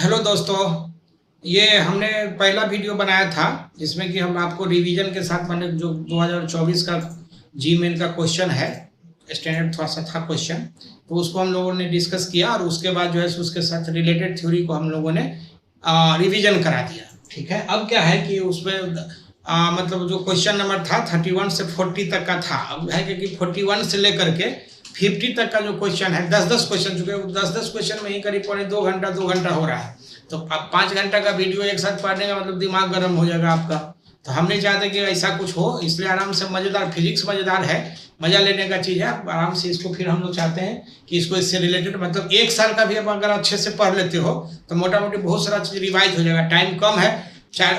Hello दोस्तों, ये हमने पहला वीडियो बनाया था जिसमें कि हम आपको रिवीजन के साथ मैंने जो 2024 का जीमेल का क्वेश्चन है, स्टैंडर्ड थोड़ा सा था क्वेश्चन, तो उसको हम लोगों ने डिस्कस किया और उसके बाद जो है उसके साथ रिलेटेड थ्योरी को हम लोगों ने रिवीजन करा दिया। ठीक है, अब क्या है कि उसमें मतलब जो क्वेश्चन नंबर था 31 से 40 तक का था। अब है कि 41 से लेकर के 50 तक का जो क्वेश्चन है, 10-10 क्वेश्चन, चूंकि 10-10 क्वेश्चन में ही करीब पौने 2 घंटा हो रहा है, तो अब 5 घंटा का वीडियो एक साथ पढ़ने का मतलब दिमाग गर्म हो जाएगा आपका। तो हम नहीं चाहते कि ऐसा कुछ हो, इसलिए आराम से मज़ेदार, फिजिक्स मज़ेदार है, मज़ा लेने का चीज़ है, आराम से इसको फिर हम लोग चाहते हैं कि इसको इससे रिलेटेड मतलब 1 साल का भी अब अगर अच्छे से पढ़ लेते हो तो मोटा मोटी बहुत सारा चीज़ रिवाइज हो जाएगा। टाइम कम है,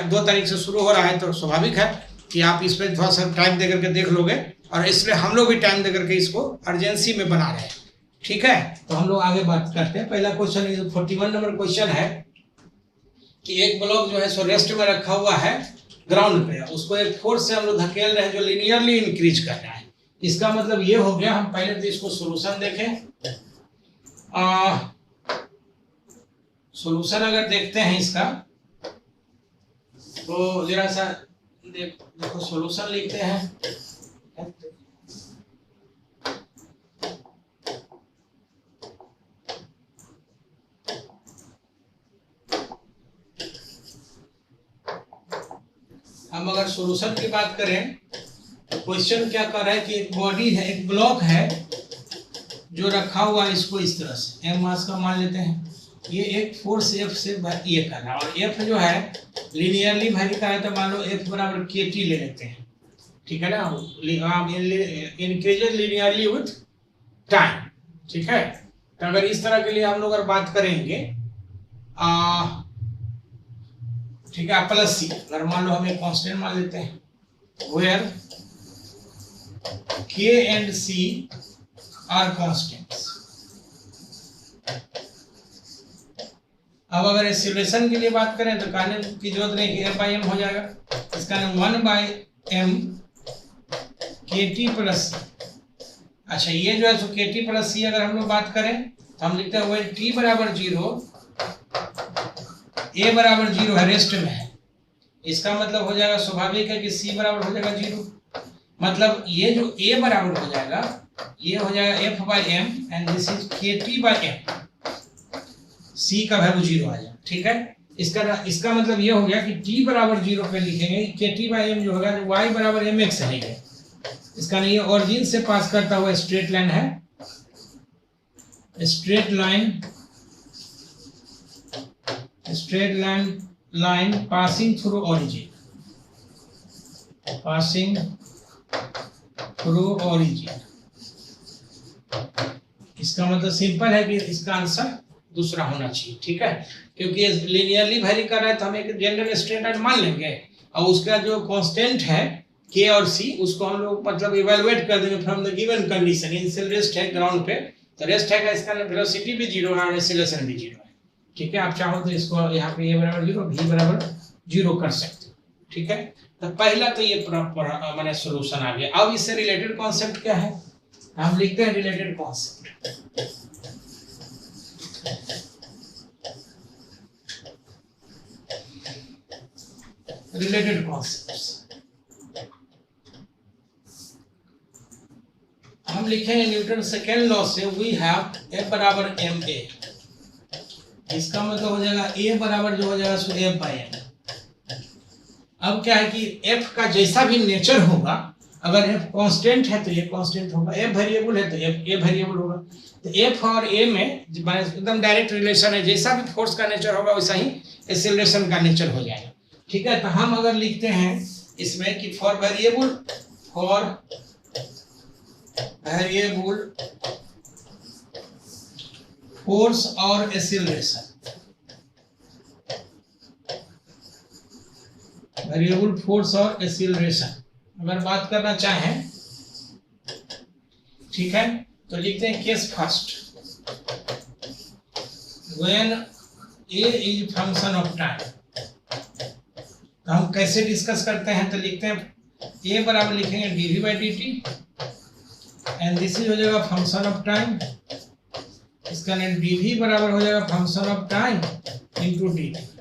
2 तारीख से शुरू हो रहा है, तो स्वाभाविक है कि आप इस पर थोड़ा सा टाइम दे करके देख लोगे, और इसलिए हम लोग भी टाइम दे करके इसको अर्जेंसी में बना रहे हैं। ठीक है, तो हम लोग आगे बात करते हैं। पहला क्वेश्चन 41 नंबर क्वेश्चन है कि एक ब्लॉक जो है सो रेस्ट में रखा हुआ है ग्राउंड पे, उसको एक फोर्स से हम लोग धकेल रहे हैं जो लीनियरली इंक्रीज कर रहा है। इसका मतलब ये हो गया, हम पहले तो इसको सोल्यूशन देखें। सोल्यूशन अगर देखते हैं इसका तो जरा सा देखो सोल्यूशन लिखते हैं। हम अगर सोल्यूशन की बात करें तो क्वेश्चन क्या कर रहा है कि एक बॉडी है, एक ब्लॉक है जो रखा हुआ है, इसको इस तरह से एम मास का मान लेते हैं। ये एक फोर्स एफ से ये कर रहा है, और एफ जो है लीनियरली वेरी कर रहा है, तो मान लो एफ बराबर के टी ले लेते हैं। ठीक है ना, इंक्रीजेज लीनियरली विथ टाइम। ठीक है, तो अगर इस तरह के लिए हम लोग अगर बात करेंगे ठीक है, प्लस सी, अगर मान लो हम एक कांस्टेंट मान लेते हैं वेयर के एंड सी आर कांस्टेंट्स। अब अगर एक्सीलरेशन के लिए बात करें तो कहने की जरूरत नहीं कि F/m हो जाएगा, इसका नाम 1/m के टी प्लस। अच्छा, ये जो है सो के टी प्लस सी अगर हम लोग बात करें तो हम लिखते हैं वेयर टी बराबर 0, ए बराबर 0 है, रेस्ट में है। इसका मतलब हो जाएगा, स्वाभाविक है कि सी बराबर हो जाएगा 0। मतलब ये जो ए बराबर हो जाएगा, ये हो जाएगा F/m and this is KT/m। सी का वैल्यू 0 आ जाए। ठीक है, इसका मतलब ये हो गया कि t बराबर 0 पे लिखेंगे KT/m जो होगा जो y बराबर mx है। इसका नहीं, ओरिजिन से पास करता हुआ स्ट्रेट लाइन है, straight line passing through origin, इसका मतलब सिंपल है कि इसका आंसर दूसरा होना चाहिए। ठीक है, क्योंकि लीनियरली वेरी कर रहा है तो हम एक जनरल स्ट्रेट लाइन मान लेंगे, और उसका जो कांस्टेंट है के और सी, उसको हम लोग मतलब इवैल्यूएट कर देंगे from the given condition. Initial rest है ग्राउंड पे, तो रेस्ट है, इसका वेलोसिटी भी 0 है और एक्सीलरेशन भी 0 है। ठीक है, आप चाहो तो इसको यहाँ पे ए बराबर 0, भी बराबर 0 कर सकते हो। ठीक है, तो पहला तो ये मैंने सोल्यूशन आ गया। अब इससे रिलेटेड कॉन्सेप्ट क्या है, हम लिखते हैं रिलेटेड कॉन्सेप्ट। रिलेटेड कॉन्सेप्ट्स हम लिखेंगे न्यूटन सेकेंड लॉ से वी हैव F बराबर ma। इसका मतलब हो जाएगा A बराबर जो हो जाएगा सो F/m। अब क्या है कि F का जैसा भी नेचर होगा, अगर F कांस्टेंट है तो ये कांस्टेंट होगा, F वेरिएबल है तो A वेरिएबल होगा। तो F और A में एकदम डायरेक्ट रिलेशन है, जैसा भी फोर्स का नेचर होगा वैसा ही एक्सीलरेशन का नेचर हो जाएगा। ठीक है, तो हम अगर लिखते हैं इसमें कि फॉर वेरिएबल फोर्स और एक्सीलरेशन, वेरिएबल फोर्स और एक्सीलरेशन अगर बात करना चाहें, ठीक है, तो लिखते हैं case first, when A is function of time. तो हम कैसे डिस्कस करते हैं, तो लिखते हैं A बराबर लिखेंगे dv/dt एंड दिस इज हो जाएगा फंक्शन ऑफ टाइम। इसका नेम dv बराबर हो जाएगा function of time into D T.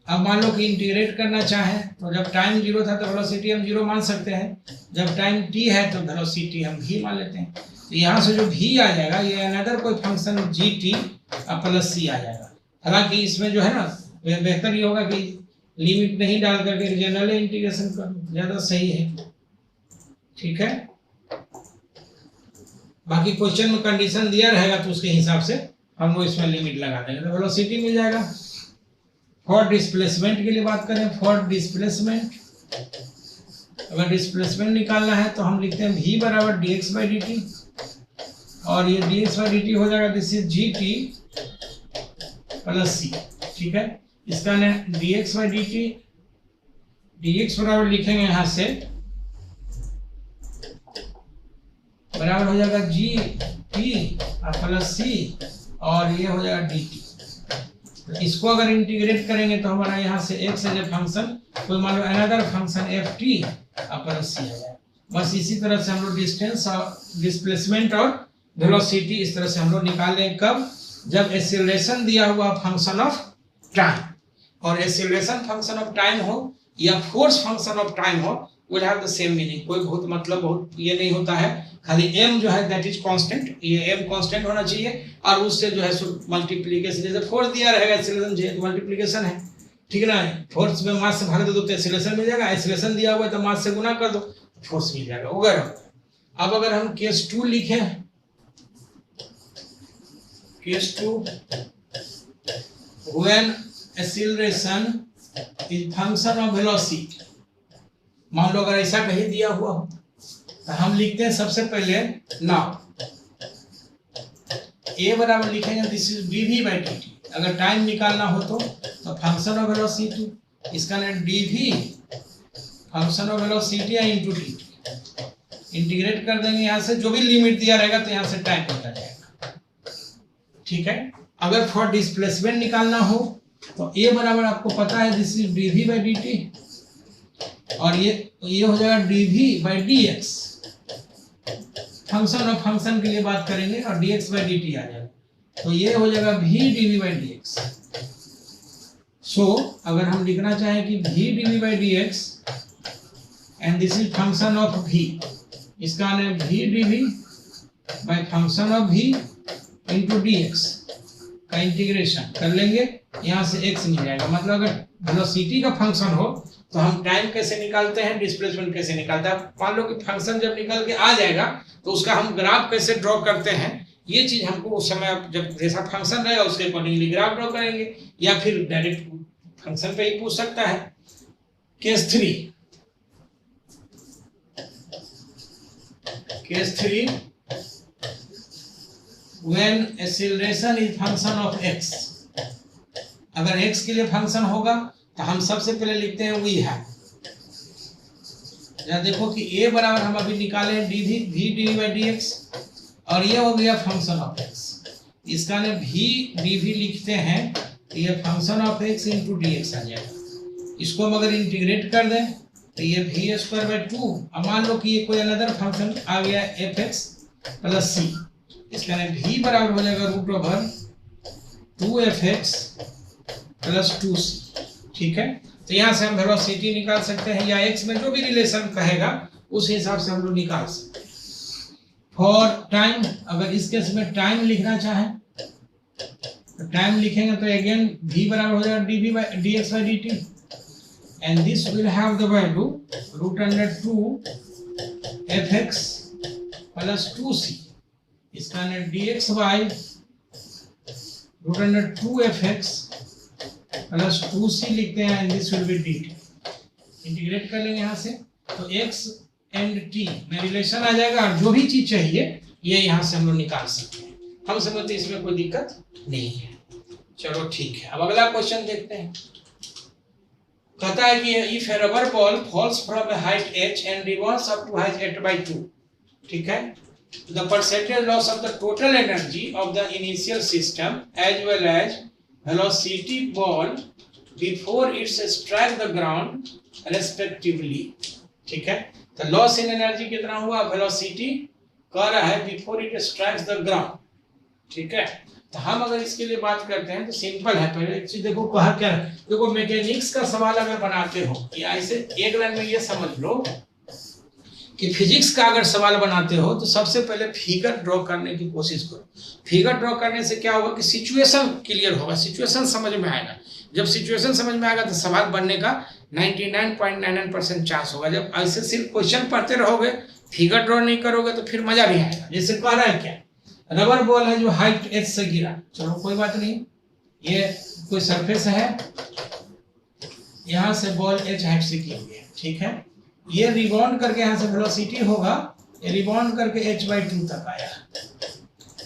अब मान लो कि इंटीग्रेट करना चाहें तो जब टाइम 0 था तो वेलोसिटी हम 0 मान सकते हैं, जब टाइम t है तो वेलोसिटी हम v मान लेते हैं। तो यहाँ से जो v आ जाएगा ये अनदर कोई फंक्शन gt प्लस c आ जाएगा। हालांकि इसमें जो है ना बेहतर ये होगा कि लिमिट नहीं डाल करके जनरल इंटीग्रेशन कर ज़्यादा सही है, ठीक है। बाकी क्वेश्चन में कंडीशन दिया रहेगा तो उसके हिसाब से हम लोग इसमें लिमिट लगा देंगे तो वेलोसिटी मिल जाएगा। फॉर डिस्प्लेसमेंट के लिए बात करें, फॉर डिस्प्लेसमेंट अगर डिस्प्लेसमेंट निकालना है तो हम लिखते हैं v बराबर dx बाई dt, और ये dx बाई dt हो जाएगा this is gt plus c, ठीक है। इसका ने dx बाई dt, dx बराबर लिखेंगे यहाँ से बराबर हो जाएगा gt प्लस c और ये हो जाएगा dt। तो इसको अगर इंटीग्रेट करेंगे तो हमारा यहाँ से x एज ए फंक्शन कोई मान लो another function ft plus c आ जाएगा। बस इसी तरह से हम लोग डिस्टेंस और डिस्प्लेसमेंट और वेलोसिटी इस तरह से हम लोग निकाल लेंगे। कब? जब एक्सीलरेशन दिया हुआ फंक्शन ऑफ टाइम, और एक्सीलरेशन फंक्शन ऑफ टाइम हो या फोर्स फंक्शन ऑफ टाइम हो will have the same meaning. कोई बहुत मतलब बहुत ये नहीं होता है, खाली m जो है दैट इज कांस्टेंट, ये m कांस्टेंट होना चाहिए और उससे जो है मल्टीप्लिकेशन, जैसे फोर्स दिया रहेगा एक्सीलरेशन जो मल्टीप्लिकेशन है, ठीक है ना। फोर्स में मास से भाग दे दो तो एक्सीलरेशन मिल जाएगा, एक्सीलरेशन दिया हुआ है तो मास से गुना कर दो फोर्स मिल जाएगा वगैरह। अब अगर हम केस 2 लिखें, case 2 when acceleration is function of velocity, मान लो अगर ऐसा कहीं दिया हुआ हो तो हम लिखते हैं सबसे पहले नाउ a बराबर लिखेंगे this is dv by dt। अगर टाइम निकालना हो तो फंक्शन ऑफ वेलोसिटी, इसका नाम dv function of velocity into dt। Integrate कर देंगे यहाँ से, जो भी लिमिट दिया रहेगा तो यहाँ से टाइम निकल जाएगा, ठीक है। अगर फॉर डिस्प्लेसमेंट निकालना हो तो a बराबर आपको पता है this is dv by dt और ये हो जाएगा dv by dx। Function of function के लिए बात करेंगे और dx बाई dt आ जाएगा, तो ये हो जाएगा v dv बाई dx। सो अगर हम लिखना चाहें कि v dv by dx and this is function of v, इसका नाम v dv by function of v into dx का इंटीग्रेशन कर लेंगे, यहाँ से x मिल जाएगा। मतलब अगर वेलोसिटी का फंक्शन हो तो हम टाइम कैसे निकालते हैं, डिस्प्लेसमेंट कैसे निकालते हैं। मान लो कि फंक्शन जब निकल के आ जाएगा तो उसका हम ग्राफ कैसे ड्रॉ करते हैं, ये चीज हमको उस समय जब जैसा फंक्शन रहेगा उसके अकॉर्डिंगली ग्राफ ड्रॉ करेंगे, या फिर डायरेक्ट फंक्शन पे ही पूछ सकता है। Case 3 when acceleration is function of x, अगर x के लिए फंक्शन होगा तो हम सबसे पहले लिखते हैं वी हैव, या देखो कि a बराबर हम अभी निकाले v dv बाई dx और ये हो गया फंक्शन ऑफ x, इसका ने v dv लिखते हैं तो ये function of x into dx आ जाएगा। इसको हम अगर इंटीग्रेट कर दें तो ये v स्क्वायर बाई 2, अब मान लो कि ये कोई अनदर फंक्शन आ गया fx प्लस c, इसका ने v बराबर हो जाएगा root over 2fx plus 2c, ठीक है। तो यहाँ से हम वेलोसिटी निकाल सकते हैं या x में जो भी रिलेशन कहेगा उस हिसाब से हम लोग निकाल सकते हैं। फॉर टाइम, अगर इस केस में टाइम लिखना चाहें तो टाइम लिखेंगे तो अगेन v बराबर हो जाएगा dv by dx by dt and this will have the value root under 2fx plus 2c, इसका ने dx by root under 2fx plus 2c लिखते हैं and this will be dt। Integrate कर लेंगे यहाँ से तो x एंड t में रिलेशन आ जाएगा और जो भी चीज चाहिए ये यहाँ से हम लोग निकाल सकते हैं। हम समझते इसमें कोई दिक्कत नहीं है। चलो ठीक है, अब अगला क्वेश्चन देखते हैं। कहता है कि if a rubber ball falls from a height h and revolves up to height h by 2, ठीक है, the percentage loss of the total energy of the initial system as well as velocity ball before it strike the ground respectively, ठीक है। तो loss in energy कितना हुआ, velocity कह रहा है before it strikes the ground, ठीक है। तो हम अगर इसके लिए बात करते हैं तो सिंपल है। पहले एक चीज देखो बाहर क्या है, देखो मैकेनिक्स का सवाल अगर बनाते हो या ऐसे एक लाइन में ये समझ लो कि फिजिक्स का अगर सवाल बनाते हो तो सबसे पहले फिगर ड्रॉ करने की कोशिश करो। फिगर ड्रॉ करने से क्या होगा कि सिचुएशन क्लियर होगा, सिचुएशन समझ में आएगा। जब सिचुएशन समझ में आएगा तो सवाल बनने का 99.99% चांस होगा। जब ऐसे सिर्फ क्वेश्चन पढ़ते रहोगे, फिगर ड्रॉ नहीं करोगे तो फिर मजा नहीं आएगा। जैसे कह रहा है क्या, रबर बॉल है जो हाइट h से गिरा, चलो कोई बात नहीं, ये कोई सरफेस है, यहां से बॉल h हाइट से गिर गया, ठीक है। ये रिबाउंड करके यहाँ से वेलोसिटी होगा, ये रिबाउंड करके h/2 तक आया,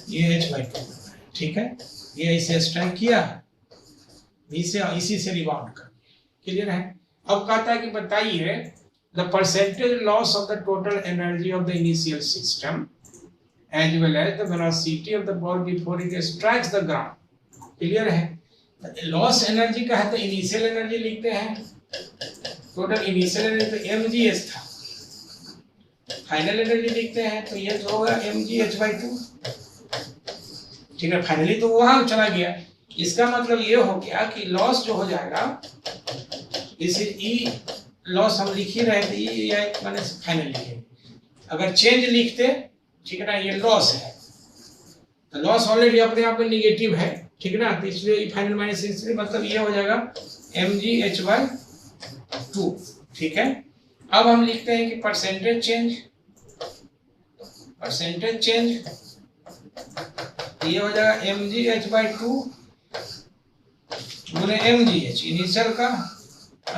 ये h/2 तक आया, ठीक है। ये ऐसे स्ट्राइक किया, इसी से रिबाउंड कर, क्लियर है। अब कहता है कि बताइए the percentage loss of the total energy of the initial system as well as the velocity of the ball before it strikes the ground, clear है। लॉस एनर्जी का है तो इनिशियल एनर्जी लिखते हैं, टोटल इनिशियल एनर्जी तो mgh था, final energy लिखते हैं तो ये जो होगा mgh/2, ठीक है। फाइनली तो वहां चला गया, इसका मतलब ये हो गया कि लॉस जो हो जाएगा, इसे ई लॉस हम लिख ही रहे थे, ई या माने फाइनल लिखे, अगर चेंज लिखते, ठीक है ना, ये लॉस है तो लॉस ऑलरेडी अपने आप में निगेटिव है, ठीक है ना, तो इसलिए फाइनल माइनस इसलिए मतलब ये हो जाएगा mgh/2, ठीक है। अब हम लिखते हैं कि परसेंटेज चेंज ये हो जाएगा mgh/2 गुने mgh इनिशियल का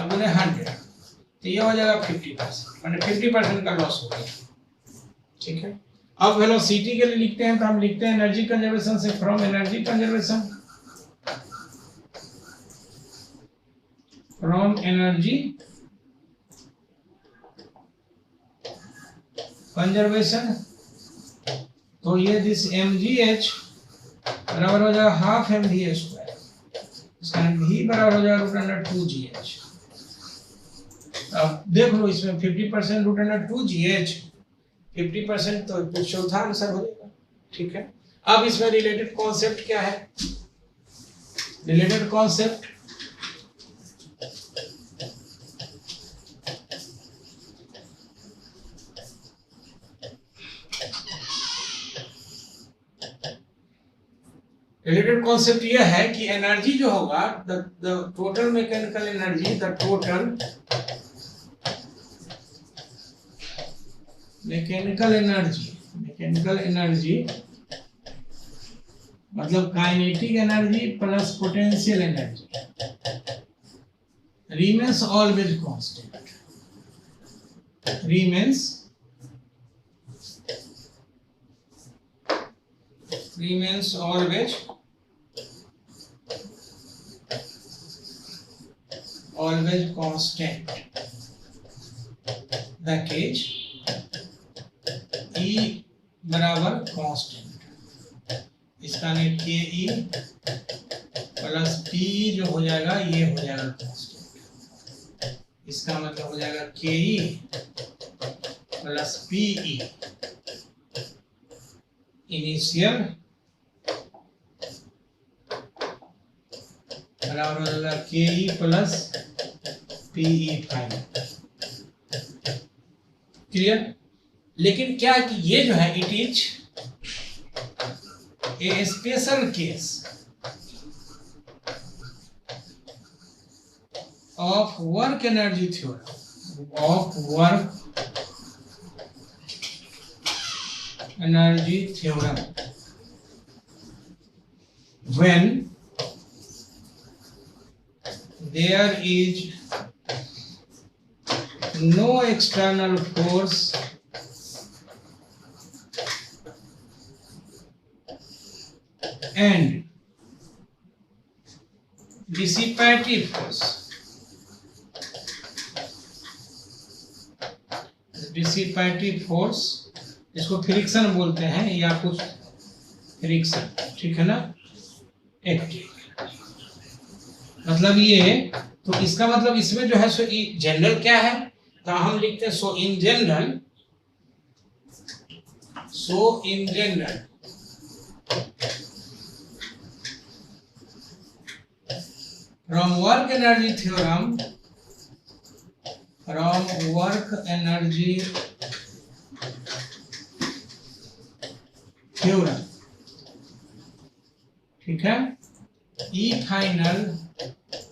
गुने 100, तो ये हो जाएगा 50%, माने 50% का लॉस हो गया, ठीक है। अब वेलोसिटी के लिए लिखते हैं तो हम लिखते हैं एनर्जी कंजर्वेशन से, फ्रॉम एनर्जी कंजर्वेशन, तो ये दिस mgh बराबर हो जाएगा हाफ mv², इसका v बराबर हो जाएगा √2gh। अब देख लो इसमें 50% √2gh, 50% तो कुछ चौथा आंसर हो जाएगा, ठीक है। अब इसमें रिलेटेड कॉन्सेप्ट क्या है, रिलेटेड कॉन्सेप्ट यह है कि एनर्जी जो होगा the total mechanical energy, the total mechanical energy मतलब kinetic energy plus potential energy remains always constant, remains always constant, that is E बराबर कांस्टेंट, इसका नेट के ई प्लस पी जो हो जाएगा ये हो जाएगा कांस्टेंट, इसका मतलब हो जाएगा K E plus P E initial बराबर हो जाएगा K E plus P E final, clear. लेकिन क्या कि ये जो है it is a special case of work energy theorem, when there is no external force and dissipative force, इसको फ्रिक्शन बोलते हैं या कुछ फ्रिक्शन, ठीक है ना, एक्टिव मतलब ये। तो इसका मतलब इसमें जो है सो जनरल क्या है, तो हम लिखते हैं so in general from work energy theorem, from work energy theorem, ठीक है, E final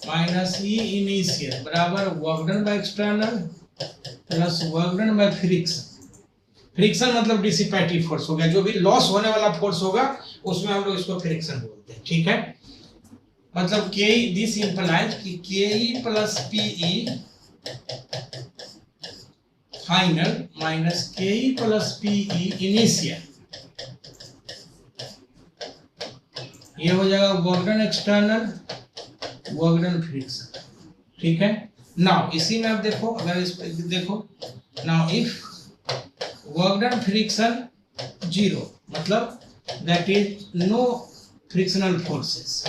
minus E initial बराबर work done by external plus work done by friction. Friction मतलब डिसिपेटिव फोर्स हो गया, जो भी लॉस होने वाला फोर्स होगा उसमें हम लोग इसको फ्रिक्शन बोलते हैं, ठीक है। मतलब के दिस इंप्लाइज कि के E plus PE final minus K E plus PE initial, ये हो जाएगा work done external work done friction, ठीक है। नाउ इसी में आप देखो, अगर इस पे देखो, now if work done friction 0 मतलब that is no frictional forces,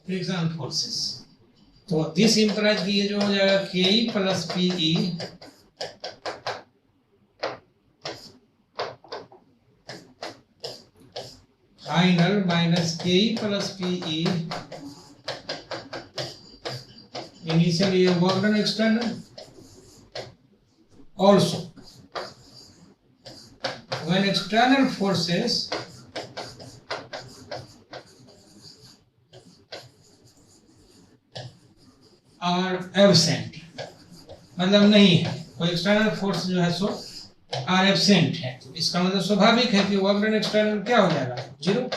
frictional forces, तो दिस इंप्लाइज कि ये जो हो जाएगा K E plus PE final minus K E plus PE initial, ये work done external. Also when external forces are absent, मतलब नहीं है कोई एक्सटर्नल फोर्स जो है सो आर एब्सेंट है, तो इसका मतलब स्वाभाविक है कि वर्क डन एक्सटर्नल क्या हो जाएगा 0।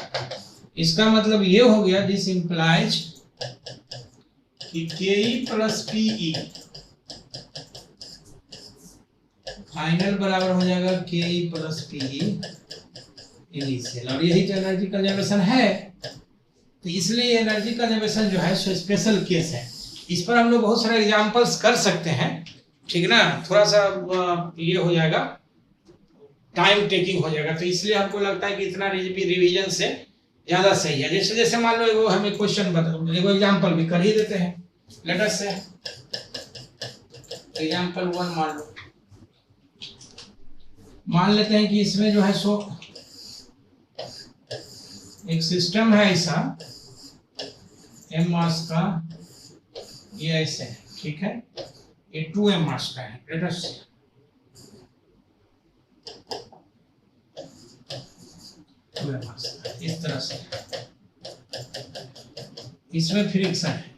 इसका मतलब ये हो गया, दिस इंप्लाइज कि के ई प्लस पीई फाइनल बराबर हो जाएगा K E plus PE initial, और यही तो एनर्जी कंजर्वेशन है। तो इसलिए एनर्जी कंजर्वेशन जो है सो स्पेशल केस है, इस पर हम लोग बहुत सारे एग्जांपल्स कर सकते हैं, ठीक ना। थोड़ा सा ये हो जाएगा, टाइम टेकिंग हो जाएगा, तो इसलिए हमको लगता है कि इतना रिवीजन से ज्यादा सही है। जैसे जैसे मान लो वो हमें क्वेश्चन बताओ, एगो एग्जांपल भी कर ही देते हैं। लेट अस से एग्जांपल 1 मान लेते हैं कि इसमें जो है सो एक सिस्टम है ऐसा m मास का, ये ऐसे है, ठीक है, ये 2m मास का है। लेट अस से इस तरह से इसमें फ्रिक्शन है,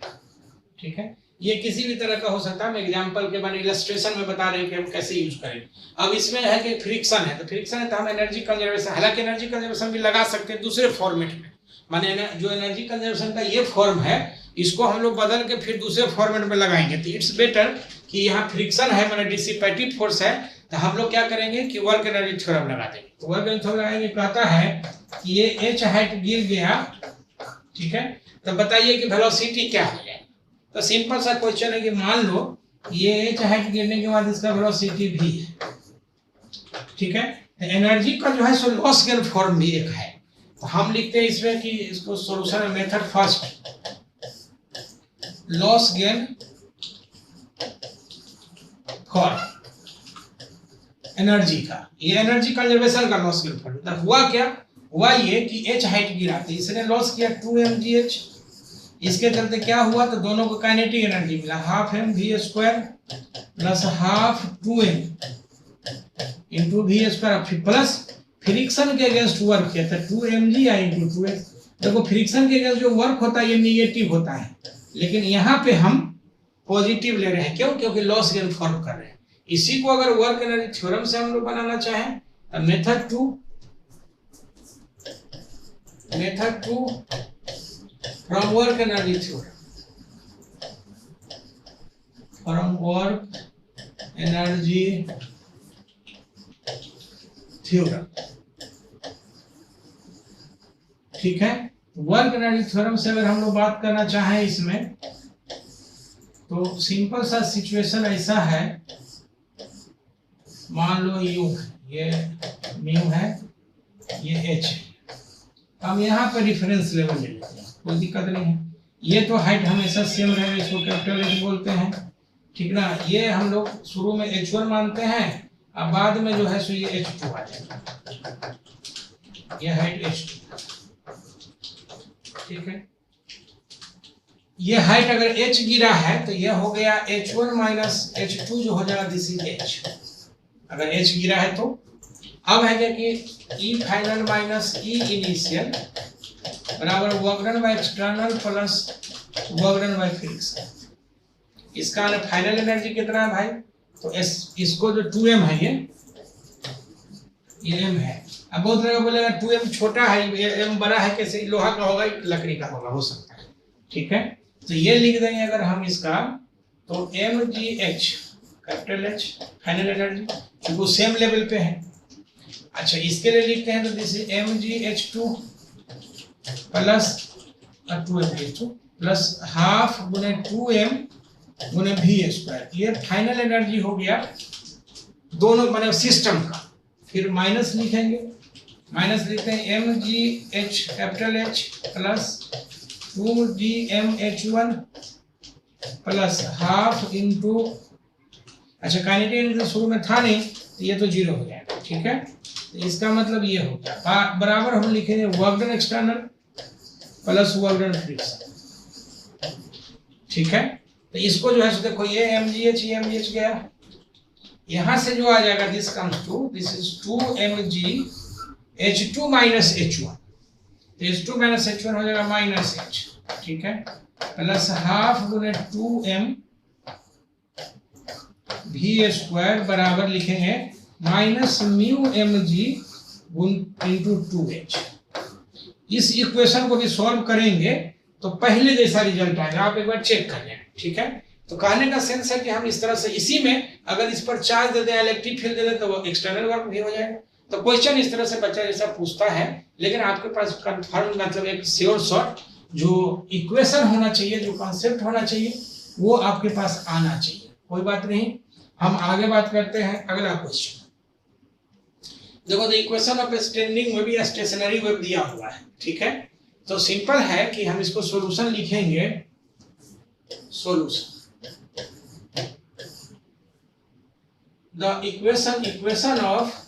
ठीक है। ये किसी भी तरह का हो सकता है, हम एग्जांपल के बारे में इलस्ट्रेशन में बता रहे हैं कि हम कैसे यूज करें। अब इसमें है कि फ्रिक्शन है, तो फ्रिक्शन है तो हम एनर्जी कंजर्वेशन, हालांकि एनर्जी कंजर्वेशन भी लगा सकते हैं दूसरे फॉर्मेट में, माने जो एनर्जी कंजर्वेशन का ये फॉर्म है इसको हम लोग बदल के फिर दूसरे फॉर्मेट में लगाएंगे। तो इट्स बेटर कि यहाँ फ्रिक्शन है माने डिसिपेटिव फोर्स है, तो हम लोग क्या करेंगे कि वर्क एनर्जी थ्योरम लगा देंगे। तो वर्क एनर्जी थ्योरम लगाएंगे, कहता है कि ये h हाइट गिर गया, ठीक है, तो बताइए कि वेलोसिटी क्या है। तो सिंपल सा क्वेश्चन है कि मान लो ये h हाइट गिरने के बाद इसका वेलोसिटी v है, ठीक है। तो एनर्जी का जो है सो लॉस गेन फॉर्म भी एक है, तो हम लिखते हैं इसमें कि इसको solution method first, loss gain form energy का, ये एनर्जी कंजर्वेशन का लॉस गेन फॉर्म। तो हुआ क्या, हुआ ये कि h हाइट गिरा तो इसने लॉस किया 2mgh, इसके चलते क्या हुआ, तो दोनों को काइनेटिक एनर्जी मिला half mv² plus half 2m into v² plus friction के अगेंस्ट वर्क किया था 2mg इंटू 2h। देखो फ्रिक्शन के अगेंस्ट जो वर्क होता है ये निगेटिव होता है, लेकिन यहाँ पे हम पॉजिटिव ले रहे हैं, क्यों, क्योंकि लॉस गेन फॉर्म कर रहे हैं। इसी को अगर वर्क एनर्जी थ्योरम से हम लोग बनाना चाहें तो method 2 from work energy theorem, from work energy theorem, ठीक है। वर्क एनर्जी थ्योरम से अगर हम लोग बात करना चाहें इसमें, तो सिंपल सा सिचुएशन ऐसा है, मान लो यू ये म्यू है, ये एच है, हम यहाँ पर रिफरेंस लेवल ले लेते हैं, कोई दिक्कत नहीं है। ये तो हाइट हमेशा सेम रहेगा, इसको कैपिटल एच बोलते हैं, ठीक ना। ये हम लोग शुरू में h1 मानते हैं, अब बाद में जो है सो ये h2 आ जाएगा, ये हाइट h2, ठीक है। ये हाइट अगर h गिरा है तो ये हो गया h1 माइनस h2 जो हो जाएगा दिस इज h, अगर h गिरा है तो। अब है क्या कि E final minus E initial बराबर work done by external plus work done by friction. इसका फाइनल एनर्जी कितना है भाई, तो इसको जो 2m है ये m है। अब बहुत लोग बोलेगा 2m छोटा है m बड़ा है, कैसे लोहा का होगा लकड़ी का होगा, हो सकता है, ठीक है। तो ये लिख देंगे अगर हम इसका, तो mgh capital H final energy, क्योंकि वो सेम लेवल पे है। अच्छा इसके लिए लिखते हैं तो this is mgh2 plus 2mh2 plus half गुने 2m गुने v², ये फाइनल एनर्जी हो गया दोनों मतलब सिस्टम का। फिर माइनस लिखेंगे, माइनस लिखते हैं mgh capital H plus 2gmh1 plus half into, अच्छा काइनेटिक एनर्जी शुरू में था नहीं तो ये तो जीरो हो जाएगा, ठीक है। तो इसका मतलब ये हो गया बराबर हम लिखेंगे work done external plus work done friction, ठीक है। तो इसको जो है सो देखो ये mgh गया, यहां से जो आ जाएगा this comes to this is 2mgh2 minus h1, तो h2 माइनस h1 हो जाएगा माइनस h, ठीक है, प्लस हाफ गुने 2m v² बराबर लिखेंगे minus mu mg into 2h। इस इक्वेशन को भी सॉल्व करेंगे तो पहले जैसा रिजल्ट आएगा, आप एक बार चेक कर लें, ठीक है। तो कहने का सेंस है कि हम इस तरह से इसी में अगर इस पर चार्ज दे दें, इलेक्ट्रिक फील्ड दे दें तो वो एक्सटर्नल वर्क भी हो जाएगा। तो क्वेश्चन इस तरह से बच्चा जैसा पूछता है, लेकिन आपके पास कंफर्म मतलब एक श्योर शॉट जो इक्वेशन होना चाहिए, जो कॉन्सेप्ट होना चाहिए वो आपके पास आना चाहिए। कोई बात नहीं, हम आगे बात करते हैं अगला क्वेश्चन। देखो the equation of standing wave या स्टेशनरी वेव दिया हुआ है, ठीक है। तो सिंपल है कि हम इसको सॉल्यूशन लिखेंगे, solution the equation of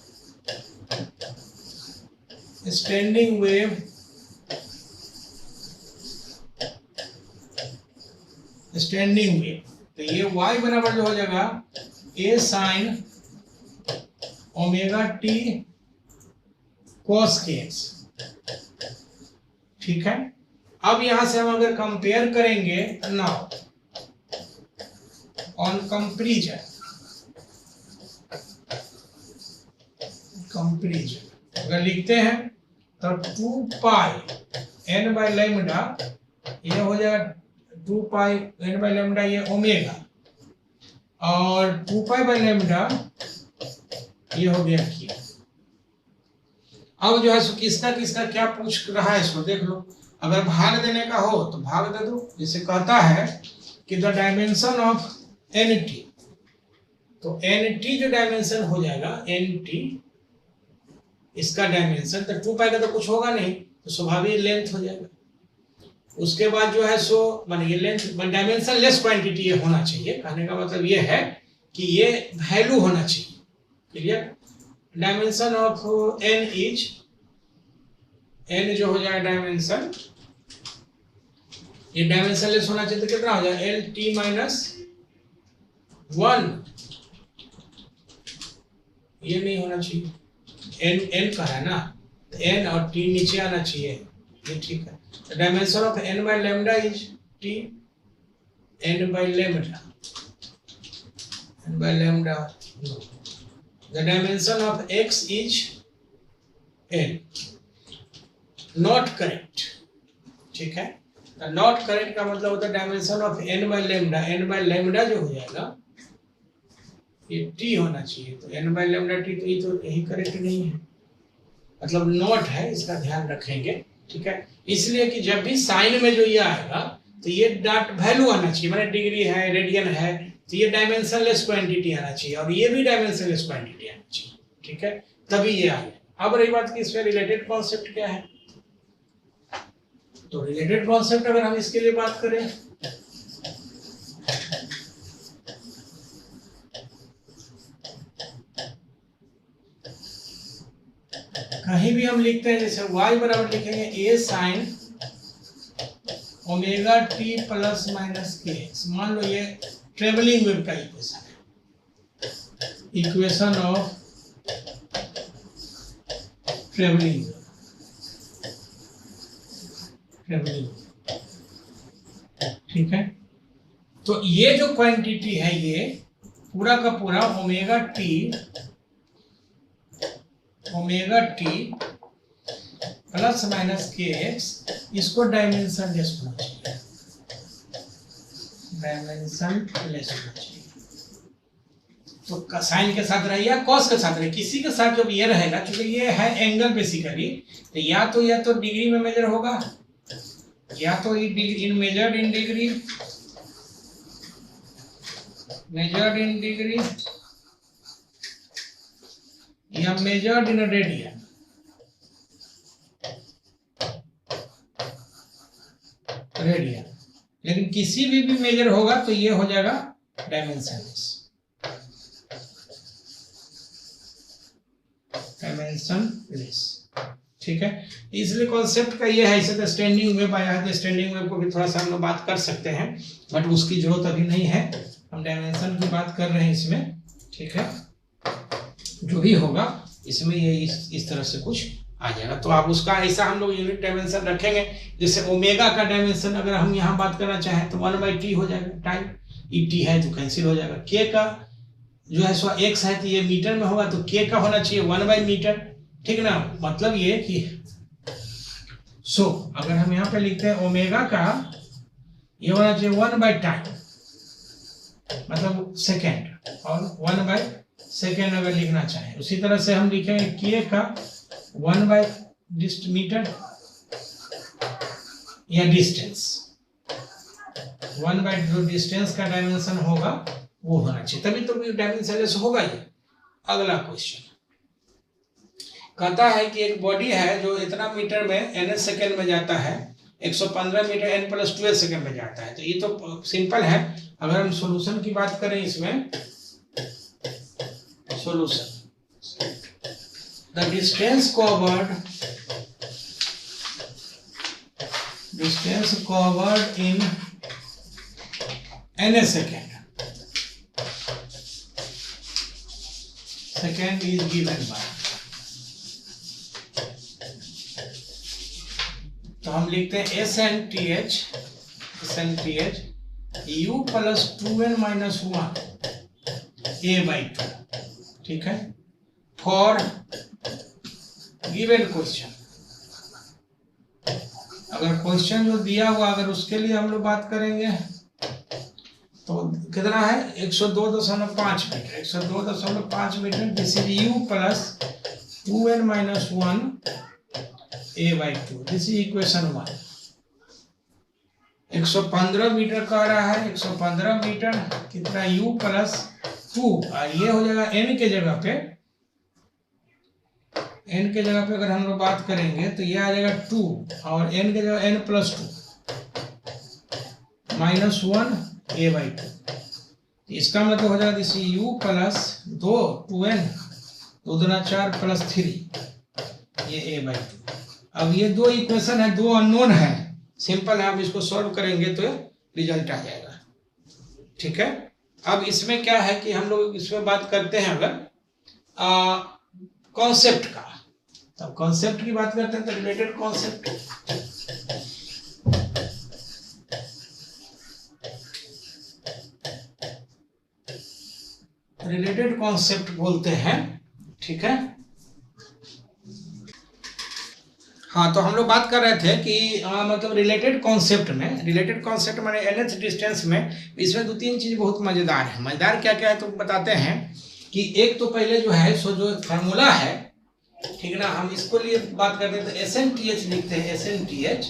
standing wave तो ये y बराबर जो हो जाएगा a sin omega t cos kx, ठीक है। अब यहां से हम अगर कंपेयर करेंगे नाउ ऑन कंपैरिजन अगर लिखते हैं तो 2 पाई n बाय लैम्डा ये हो जाएगा 2 पाई n बाय लैम्डा ये ओमेगा, और 2 पाई बाय लैम्डा ये हो गया q। अब जो है सो किसका किसका क्या पूछ रहा है इसको देख लो। अगर भाग देने का हो तो भाग दे दो, जैसे कहता है कि द डायमेंशन ऑफ nt, तो nt जो डायमेंशन हो जाएगा nt इसका डायमेंशन, तो 2 पाई का तो कुछ होगा नहीं तो स्वाभाविक लेंथ हो जाएगा। उसके बाद जो है सो मान ये लेंथ डायमेंशन लेस क्वांटिटी ये होना चाहिए, कहने का मतलब ये है कि ये वैल्यू होना चाहिए, clear. Dimension of n is n जो हो जाएगा डायमेंशन, ये डायमेंशन लेस होना चाहिए तो कितना हो जाएगा lt माइनस 1, ये नहीं होना चाहिए, n का है ना, n और t नीचे आना चाहिए, ये ठीक है। Dimension of n by lambda is t, n by lambda the dimension of x is n, not correct, ठीक है। नॉट करेक्ट का मतलब होता है dimension of n by lambda जो हो जाएगा ये t होना चाहिए, तो n बाय लैम्डा t, तो ये तो यही करेक्ट नहीं है, मतलब नॉट है, इसका ध्यान रखेंगे, ठीक है। इसलिए कि जब भी साइन में जो ये आएगा तो ये डॉट वैल्यू आना चाहिए, माने डिग्री है रेडियन है तो ये डायमेंशन लेस क्वांटिटी आना चाहिए, और ये भी डायमेंशन लेस क्वांटिटी आना चाहिए, ठीक है, तभी ये आ गया। अब रही बात कि इसमें रिलेटेड कॉन्सेप्ट क्या है, तो रिलेटेड कॉन्सेप्ट अगर हम इसके लिए बात करें कहीं भी हम लिखते हैं जैसे y बराबर लिखेंगे a sin omega T plus minus के एक्स। मान लो ये ट्रेवलिंग वेव का इक्वेशन है, इक्वेशन ऑफ ट्रेवलिंग वेव, ठीक है। तो ये जो क्वांटिटी है ये पूरा का पूरा ओमेगा टी प्लस माइनस के एक्स, इसको डायमेंशन लेस होना चाहिए, डायमेंशन लेस होना चाहिए। तो साइन के साथ रहे या कॉस के साथ रहे, किसी के साथ जब ये रहेगा, क्योंकि ये है एंगल बेसिकली, तो या तो डिग्री में मेजर होगा, या तो इन मेजर्ड इन डिग्री, या मेजर्ड इन रेडियन। लेकिन किसी भी मेजर होगा तो ये हो जाएगा डायमेंशनलेस, ठीक है। इसलिए कॉन्सेप्ट का ये है। इसे तो स्टैंडिंग वेव आया है, तो स्टैंडिंग वेव को भी थोड़ा सा हम लोग बात कर सकते हैं, बट उसकी जरूरत अभी नहीं है, हम डायमेंशन की बात कर रहे हैं इसमें, ठीक है। जो भी होगा इसमें ये इस तरह से कुछ आ जाएगा। तो आप उसका ऐसा हम लोग यूनिट डायमेंशन रखेंगे, जैसे ओमेगा का डायमेंशन अगर हम यहाँ बात करना चाहें तो 1/t हो जाएगा, टाइम ईटी है तो कैंसिल हो जाएगा। के का जो है सो एक्स है तो ये मीटर में होगा, तो के का होना चाहिए 1/मीटर, ठीक ना। मतलब ये कि अगर हम यहाँ पे लिखते हैं ओमेगा का ये होना चाहिए 1/टाइम, मतलब सेकेंड, और 1/सेकेंड अगर लिखना चाहें। उसी तरह से हम लिखेंगे के का 1/मीटर या डिस्टेंस, 1/ जो डिस्टेंस का डायमेंशन होगा वो होना चाहिए, तभी तो डायमेंशनलेस होगा ये। अगला क्वेश्चन कहता है कि एक बॉडी है जो इतना मीटर में n सेकेंड में जाता है, 115 मीटर n+2 सेकेंड में जाता है। तो ये तो सिंपल है। अगर हम सॉल्यूशन की बात करें, इसमें solution, the distance covered in n second is given by, तो हम लिखते हैं SNTH u plus 2n minus 1 a/2, ठीक है, फॉर गिवन क्वेश्चन। अगर क्वेश्चन जो दिया हुआ अगर उसके लिए हम लोग बात करेंगे तो कितना है 102.5 metre, 102.5 metre, this is u plus 2n minus 1 a/2, this is equation 1। 115 metre कह रहा है, 115 मीटर कितना u प्लस 2, और ये हो जाएगा n के जगह पे, अगर हम लोग बात करेंगे तो ये आ जाएगा 2, और n के जगह n+2 माइनस 1 a/2। इसका मतलब हो जाएगा दिस u प्लस 2n 2 दूना 4 प्लस 3 ये a/2। अब ये दो इक्वेशन है, दो अननोन है, सिंपल है। अब इसको सॉल्व करेंगे तो रिजल्ट आ जाएगा, ठीक है। अब इसमें क्या है कि हम लोग इसमें बात करते हैं अगर कॉन्सेप्ट का, तब कॉन्सेप्ट की बात करते हैं तो रिलेटेड कॉन्सेप्ट, रिलेटेड कॉन्सेप्ट बोलते हैं, ठीक है। हाँ, तो हम लोग बात कर रहे थे कि मतलब रिलेटेड कॉन्सेप्ट माने nth डिस्टेंस में इसमें 2-3 चीज बहुत मजेदार है। मजेदार क्या क्या है तो बताते हैं कि एक तो पहले जो है सो जो फार्मूला है, ठीक है ना, हम इसको लिए बात करते हैं तो SNTH लिखते हैं, SNTH,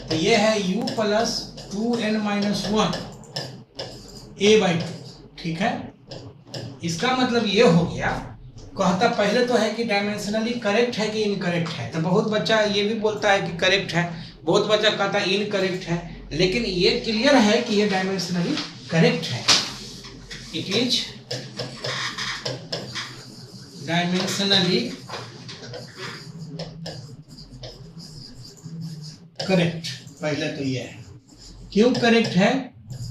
तो ये है u plus 2n minus 1 a/2, ठीक है। इसका मतलब ये हो गया, कहता पहले तो है कि डायमेंशनली करेक्ट है कि इनकरेक्ट है। तो बहुत बच्चा ये भी बोलता है कि करेक्ट है, बहुत बच्चा कहता है इनकरेक्ट है, लेकिन ये क्लियर है कि ये डायमेंशनली करेक्ट है। इट इज डायमेंशनली करेक्ट, पहले तो ये है। क्यों करेक्ट है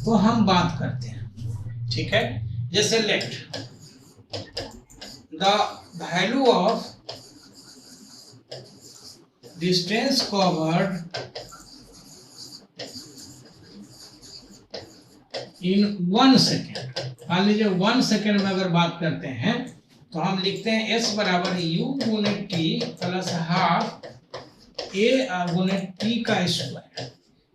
तो हम बात करते हैं, ठीक है। जैसे let the value of distance covered in 1 second, मान लीजिए 1 सेकेंड में अगर बात करते हैं तो हम लिखते हैं s बराबर u गुने t प्लस हाफ a गुने t का स्क्वायर।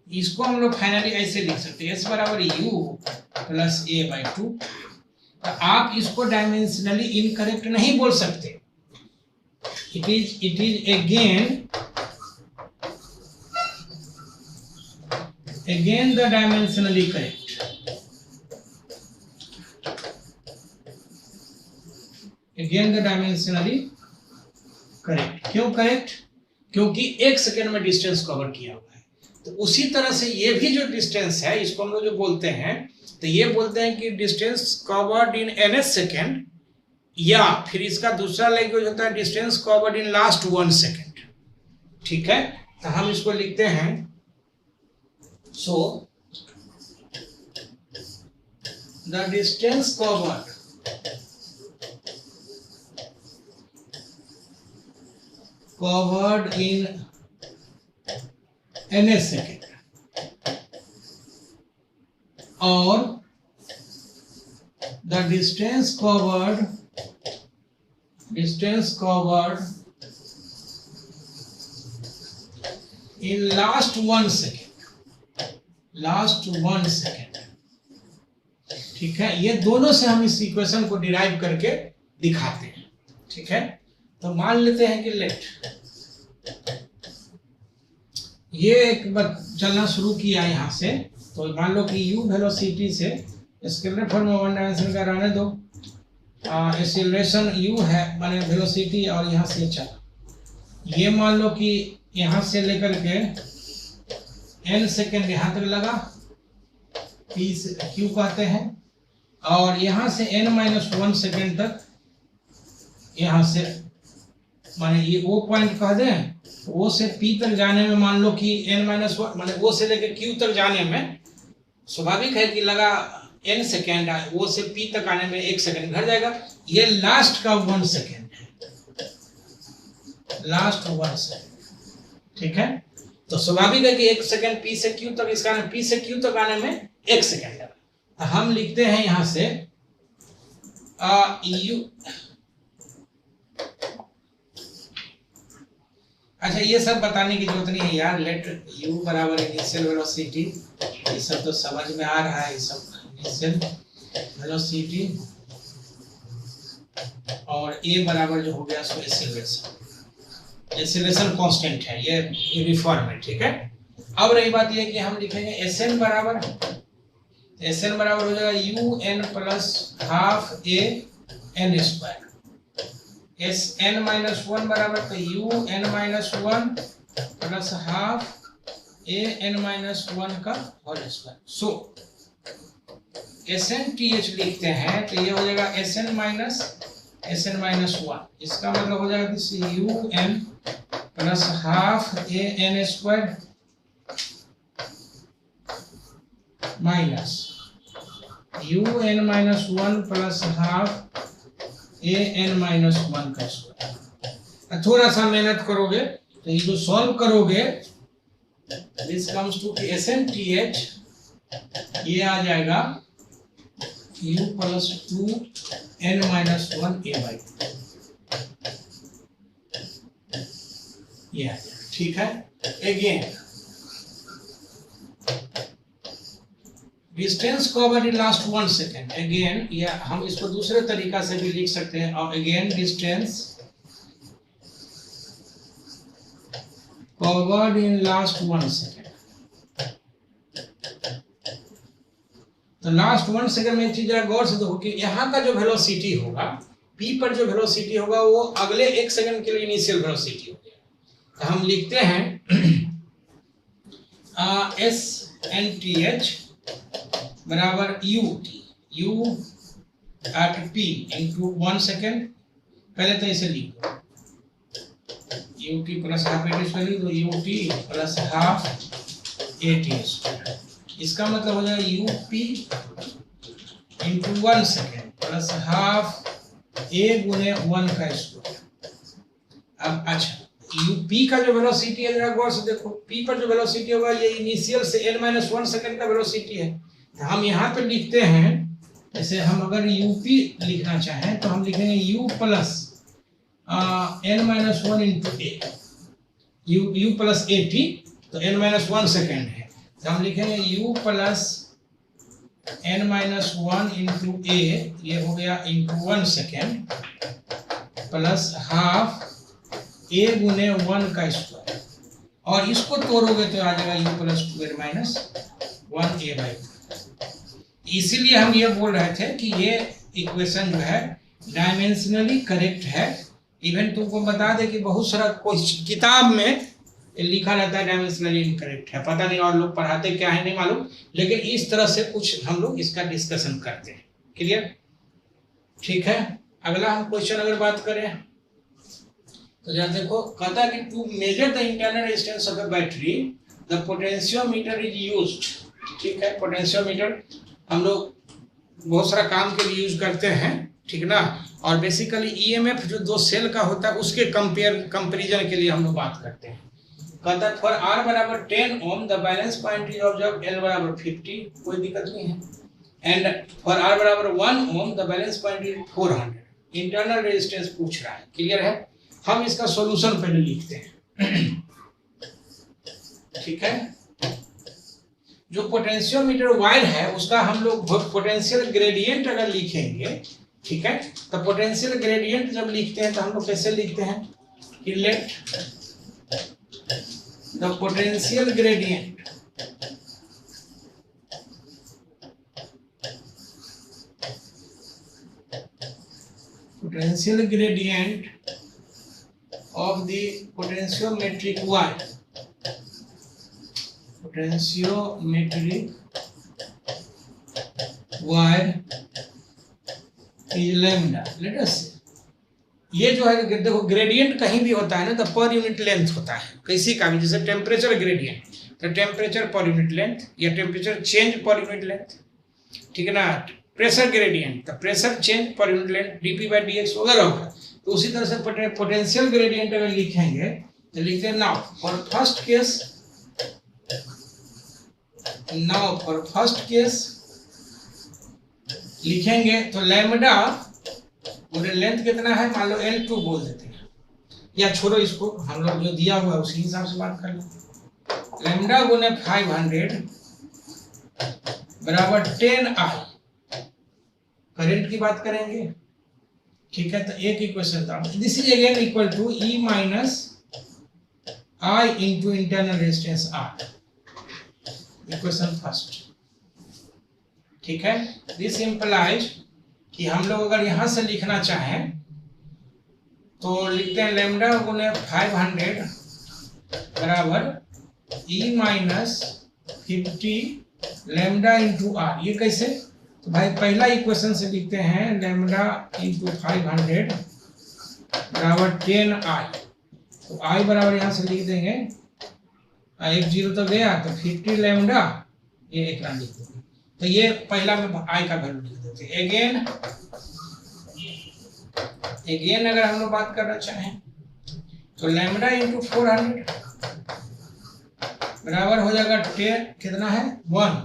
इसको हम लोग फाइनली ऐसे लिख सकते हैं s बराबर u प्लस a बाई 2। तो आप इसको डायमेंशनली इनकरेक्ट नहीं बोल सकते, it is again the dimensionally correct. Again the dimensionally correct. क्यों करेक्ट? क्योंकि 1 सेकेंड में डिस्टेंस कवर किया हुआ है। तो उसी तरह से ये भी जो डिस्टेंस है इसको हम लोग जो बोलते हैं, तो ये बोलते हैं कि distance covered in nth second, या फिर इसका दूसरा लैंग्वेज होता है distance covered in last 1 second, ठीक है। तो हम इसको लिखते हैं so the distance covered covered in nth second or the distance covered in last 1 second, ठीक है। ये दोनों से हम इस इक्वेशन को डिराइव करके दिखाते हैं, ठीक है। तो मान लेते हैं कि लेट ये एक बार चलना शुरू किया यहाँ से, तो मान लो कि u वेलोसिटी से स्केलर फॉर्म में 1 डायमेंशन का रहने दो, एक्सीलरेशन u है माने वेलोसिटी, और यहाँ से चला, ये मान लो कि यहाँ से लेकर के n सेकेंड यहाँ तक लगा, p से q कहते हैं, और यहाँ से n-1 सेकेंड तक, यहाँ से माने ये O पॉइंट कह दें, O से P तक जाने में मान लो कि n-1 माने O से लेकर Q तक जाने में स्वाभाविक है कि लगा n सेकेंड, O से P तक आने में 1 सेकेंड घट जाएगा। ये लास्ट का 1 सेकेंड है, लास्ट 1 सेकेंड, ठीक है। तो स्वाभाविक है कि 1 सेकेंड P से Q तक, इसका P से Q तक आने में 1 सेकेंड लगा। तो हम लिखते हैं यहाँ से U, अच्छा ये सब बताने की जरूरत नहीं है यार। लेट u बराबर इनिशियल वेलोसिटी, ये सब तो समझ में आ रहा है, ये सब इनिशियल वेलोसिटी, और a बराबर जो हो गया सो एक्सीलरेशन, एक्सीलरेशन कांस्टेंट है, ये यूनिफॉर्म है, ठीक है। अब रही बात ये कि हम लिखेंगे sn बराबर, sn बराबर हो जाएगा un plus half a n square, Sn-1 बराबर तो un-1 प्लस हाफ an-1 का होल स्क्वायर। सो SnTh लिखते हैं तो ये हो जाएगा Sn-1, इसका मतलब हो जाएगा कि un plus half an square minus un-1 plus half an-1 का स्क्वायर। थोड़ा सा मेहनत करोगे तो ये जो सॉल्व करोगे, दिस कम्स टू SnTh, ये आ जाएगा u plus 2n-1 a by, ये आ जाएगा, ठीक है। Again distance covered in last 1 second, again या हम इसको दूसरे तरीका से भी लिख सकते हैं, और again distance covered in last 1 second. तो लास्ट 1 सेकेंड में एक चीज जरा गौर से देखो कि यहाँ का जो वेलोसिटी होगा, p पर जो वेलोसिटी होगा वो अगले 1 सेकेंड के लिए इनिशियल वेलोसिटी हो गया। तो हम लिखते हैं SnTh बराबर u at p into 1 second, पहले तो इसे लिखो ut plus half A T square, तो ut plus half A T square, इसका मतलब हो जाएगा U P into 1 second plus half A गुने 1 का स्क्वायर। अब अच्छा यूपी का जो वेलोसिटी है, जरा गौर से देखो, पी पर जो वेलोसिटी होगा ये इनिशियल से n-1 सेकेंड का वेलोसिटी है। तो हम यहाँ पे लिखते हैं, जैसे हम अगर यूपी लिखना चाहें तो हम लिखेंगे u plus n-1 into A, u plus A T, तो n-1 सेकेंड है, तो हम लिखेंगे u प्लस n-1 इंटू ए, ये हो गया into 1 second plus half A गुने 1 का स्क्वायर, और इसको तोड़ोगे तो आ जाएगा u प्लस 2 माइनस 1a/2। इसीलिए हम ये बोल रहे थे कि ये इक्वेशन जो है डायमेंशनली करेक्ट है। इवन तुमको बता दे कि बहुत सारा किताब में लिखा रहता है डायमेंशनली इनकरेक्ट है, पता नहीं और लोग पढ़ाते क्या है नहीं मालूम, लेकिन इस तरह से कुछ हम लोग इसका डिस्कशन करते हैं। क्लियर? ठीक है। अगला हम क्वेश्चन अगर बात करें तो जरा देखो, कहता है कि to measure the internal resistance of the battery the potentiometer is used. ठीक है, पोटेंशियोमीटर हम लोग बहुत सारा काम के लिए यूज करते हैं, ठीक ना, और बेसिकली ईएमएफ जो दो सेल का होता है उसके कंपेरिजन के लिए हम लोग बात करते हैं। कहता है फॉर आर बराबर 10 ohm the balance point is observe L बराबर 50, कोई दिक्कत नहीं है, एंड फॉर आर बराबर 1 ohm the balance point is 400, internal resistance पूछ रहा है। क्लियर है? हम इसका सॉल्यूशन पहले लिखते हैं। ठीक है, जो पोटेंशियोमीटर वायर है उसका हम लोग पोटेंशियल ग्रेडियंट अगर लिखेंगे, ठीक है, तो पोटेंशियल ग्रेडियंट जब लिखते हैं तो हम लोग कैसे लिखते हैं कि let the potential gradient of the potentiometric wire, is lambda. Let us say ये जो है देखो ग्रेडियंट कहीं भी होता है ना तो पर यूनिट लेंथ होता है किसी का भी, जैसे टेम्परेचर ग्रेडियंट तो टेम्परेचर पर यूनिट लेंथ या temperature change per unit length, ठीक है ना। प्रेशर ग्रेडियंट तो pressure change per unit length dp/dx वगैरह होगा। तो उसी तरह से पोटेंशियल ग्रेडियंट अगर लिखेंगे तो लिखते हैं नाउ फॉर फर्स्ट केस लिखेंगे तो लैम्डा पूरे लेंथ कितना है, मान लो L2 बोल देते हैं, या छोड़ो इसको, हम लोग जो दिया हुआ है उसी हिसाब से बात कर लेंगे। लैम्डा गुने 500 बराबर 10I, करंट की बात करेंगे, ठीक है। तो एक इक्वेशन था, this is again equal to E minus I into internal resistance R, equation first, ठीक है। दिस इंप्लाइज कि हम लोग अगर यहां से लिखना चाहें तो लिखते हैं लैम्डा गुने 500 बराबर E minus 50 lambda into R। ये कैसे? तो भाई पहला इक्वेशन से लिखते हैं लैम्डा इंटू 500 बराबर 10I, तो I बराबर यहाँ से लिख देंगे, एक जीरो तो गया तो 50 लैम्डा, ये एक लिख देंगे। तो ये पहला में I का वैल्यू लिख देते हैं। अगेन अगर हम लोग बात करना चाहें तो लैम्डा इंटू 400 बराबर हो जाएगा 10, कितना है 1,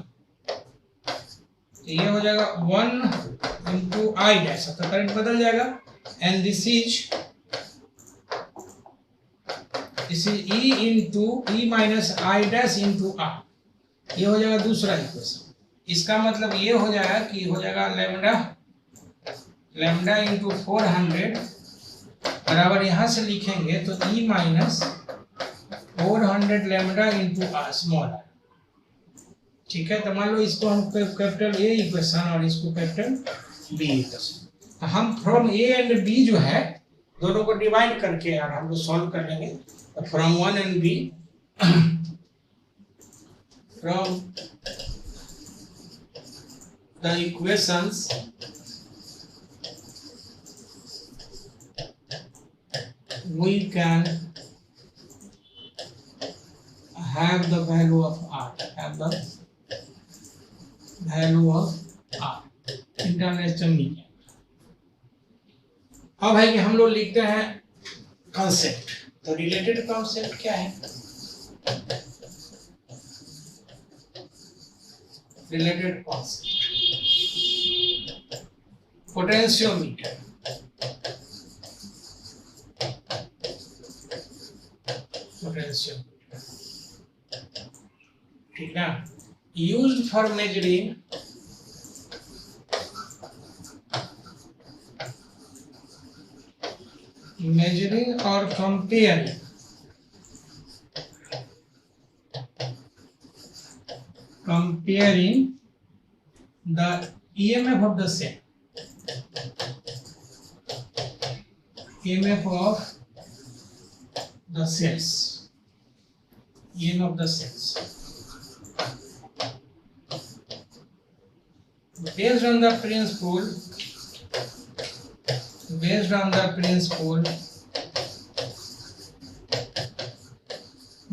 ये हो जाएगा 1 इंटू I डैश, तो करंट बदल जाएगा, and this is E into E minus I dash into R, ये हो जाएगा दूसरा इक्वेशन। इसका मतलब ये हो जाएगा कि हो जाएगा लैम्डा इंटू 400 बराबर यहाँ से लिखेंगे तो E minus 400 lambda into R small r, ठीक है। तो मान लो इसको हम कैपिटल A इक्वेशन और इसको कैपिटल B इक्वेशन, हम फ्रॉम A एंड B जो है दोनों को डिवाइड करके यार हम लोग सॉल्व कर लेंगे। तो from 1 and B, from the equations we can have the value of R, have the value of R, international media. अब है कि हम लोग लिखते हैं कॉन्सेप्ट, तो रिलेटेड कॉन्सेप्ट क्या है? रिलेटेड कॉन्सेप्ट पोटेंशियोमीटर, पोटेंशियोमीटर, ठीक है, used for measuring or comparing the EMF of the cell, EMF of the cells, EMF of the cells, based on the principle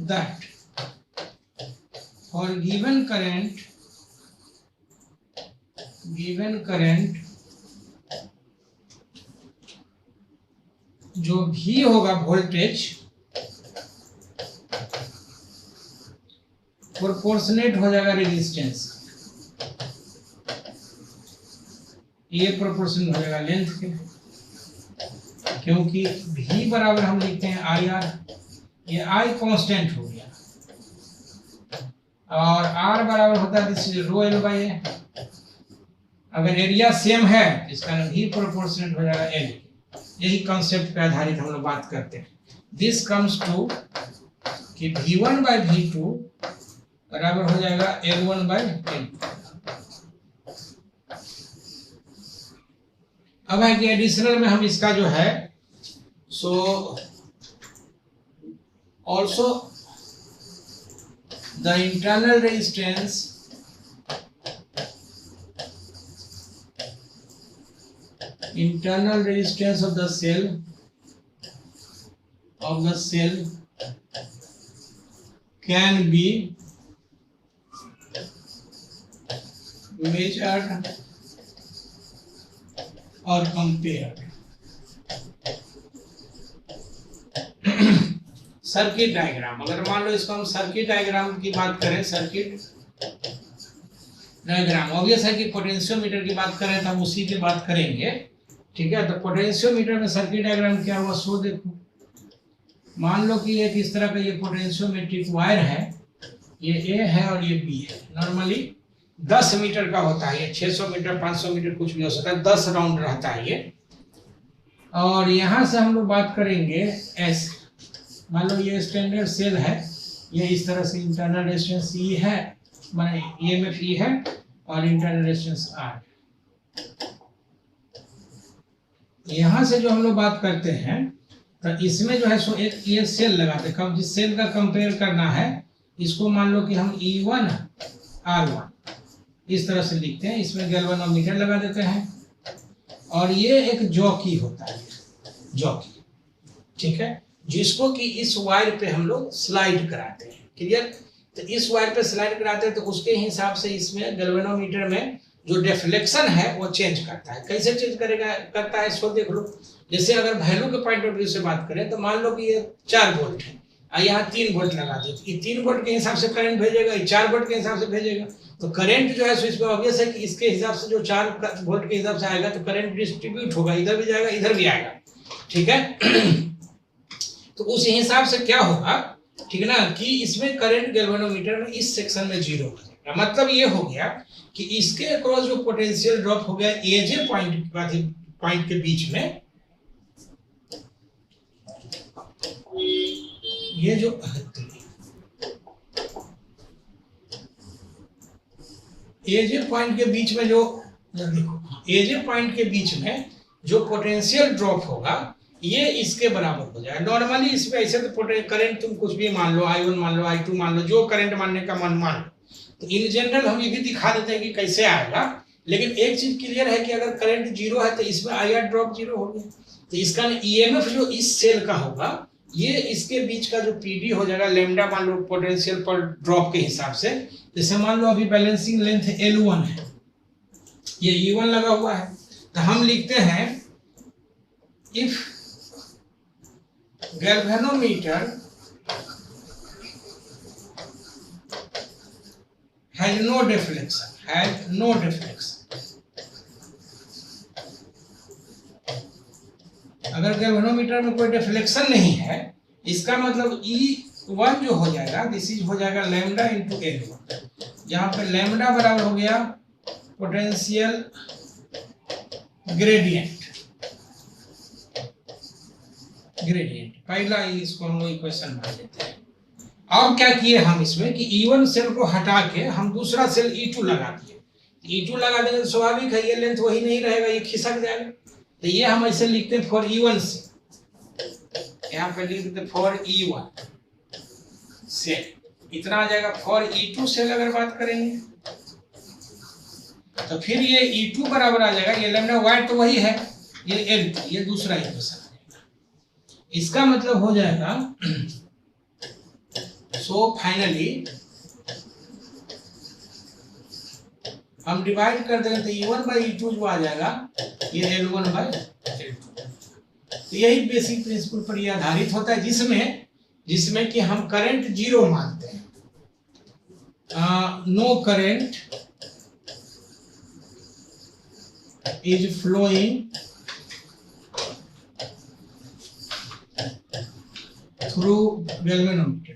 that for given current जो भी होगा voltage proportionate हो जाएगा resistance, ये proportional हो जाएगा लेंथ के, क्योंकि V बराबर हम लिखते हैं IR, ये I कांस्टेंट हो गया, और R बराबर होता है this is rho L by A. अगर एरिया सेम है इसका नाम V प्रोपोर्शनेट हो जाएगा L। यही कॉन्सेप्ट पे आधारित हम लोग बात करते हैं। दिस कम्स टू कि V1 बाई V2 बराबर हो जाएगा L1 बाई L2। अब है कि एडिशनल में हम इसका जो है so also the internal resistance of the cell can be measured or compared। Circuit diagram, अगर मान लो इसको हम सर्किट डायग्राम की बात करें, सर्किट डायग्राम ऑब्वियस है कि पोटेंशियोमीटर की बात करें तो हम उसी की बात करेंगे, ठीक है। तो पोटेंशियोमीटर में सर्किट डायग्राम क्या हुआ सो देखो, मान लो कि एक इस तरह का ये पोटेंशियोमेट्रिक वायर है, ये A है और ये B है। नॉर्मली 10 मीटर का होता है ये, 600 मीटर 500 मीटर कुछ भी हो सकता है, 10 राउंड रहता है ये। और यहाँ से हम लोग बात करेंगे S, मान लो ये स्टैंडर्ड सेल है, ये इस तरह से इंटरनल रेजिस्टेंस E है, माने EMF E है और इंटरनल रेजिस्टेंस R। यहाँ से जो हम लोग बात करते हैं तो इसमें जो है सो एक ये सेल लगाते हैं, जिस सेल का कंपेयर करना है इसको मान लो कि हम E1 R1 इस तरह से लिखते हैं, इसमें गैल्वेनोमीटर लगा देते हैं और ये एक जॉकी होता है, जॉकी, ठीक है, जिसको कि इस वायर पे हम लोग स्लाइड कराते हैं। क्लियर? तो इस वायर पे स्लाइड कराते हैं तो उसके हिसाब से इसमें गैल्वेनोमीटर में जो डिफ्लेक्शन है वो चेंज करता है। कैसे चेंज करता है इसको देख लो। जैसे अगर वैल्यू के पॉइंट ऑफ व्यू से बात करें तो मान लो कि ये 4 वोल्ट है और यहाँ 3 वोल्ट लगा दे, ये 3 वोल्ट के हिसाब से करंट भेजेगा, ये 4 वोल्ट के हिसाब से भेजेगा। तो करंट जो है स्विच पे ऑब्वियस है कि इसके हिसाब से जो 4 वोल्ट के हिसाब से आएगा तो करंट डिस्ट्रीब्यूट होगा, इधर भी जाएगा इधर भी आएगा, ठीक है। तो उस हिसाब से क्या होगा, ठीक है ना, कि इसमें करंट गैल्वेनोमीटर में इस सेक्शन में 0 हो जाएगा। मतलब ये हो गया कि इसके अक्रॉस जो पोटेंशियल ड्रॉप हो गया एजे पॉइंट के बीच में, ये जो एजे पॉइंट के बीच में जो देखो एजे पॉइंट के बीच में जो पोटेंशियल ड्रॉप होगा ये इसके बराबर हो जाएगा। नॉर्मली इसमें ऐसे तो करंट तुम कुछ भी मान लो, I1 मान लो, I2 मान लो, जो करंट मानने का मन मान लो। तो इन जनरल हम ये भी दिखा देते हैं कि कैसे आएगा, लेकिन एक चीज क्लियर है कि अगर करंट 0 है तो इसमें IR ड्रॉप 0 हो गया। तो इसका EMF जो इस सेल का होगा ये इसके बीच का जो पीडी हो जाएगा लैम्डा, मान लो पोटेंशियल पर ड्रॉप के हिसाब से, जैसे मान लो अभी बैलेंसिंग लेंथ L1 है, ये E1 लगा हुआ है, तो हम लिखते हैं if galvanometer has no deflection, अगर गैल्वेनोमीटर में कोई डिफ्लेक्शन नहीं है, इसका मतलब E1 जो हो जाएगा, दिस इज हो जाएगा लैम्डा इंटू L1, जहां पे लैम्डा बराबर हो गया पोटेंशियल ग्रेडियंट। पहला इसको हम लोग इक्वेशन मान लेते हैं। अब क्या किए हम इसमें कि E1 सेल को हटा के हम दूसरा सेल E2 लगा दिए। E2 लगा देंगे तो स्वाभाविक है ये लेंथ वही नहीं रहेगा, ये खिसक जाएगा। तो ये हम ऐसे लिखते हैं फॉर E1 से, यहाँ पे लिख देते फॉर E1 सेल, इतना आ जाएगा। फॉर E2 सेल अगर बात करेंगे तो फिर ये E2 बराबर आ जाएगा, ये लैम्डा वाई तो वही है, ये L2, ये दूसरा इक्वेशन आ जाएगा। इसका मतलब हो जाएगा सो फाइनली हम डिवाइड कर देंगे तो E1 बाई E2 जो आ जाएगा ये L1 बाई L2। तो यही बेसिक प्रिंसिपल पर ये आधारित होता है, जिसमें कि हम करंट जीरो मानते हैं। No current is flowing through galvanometer,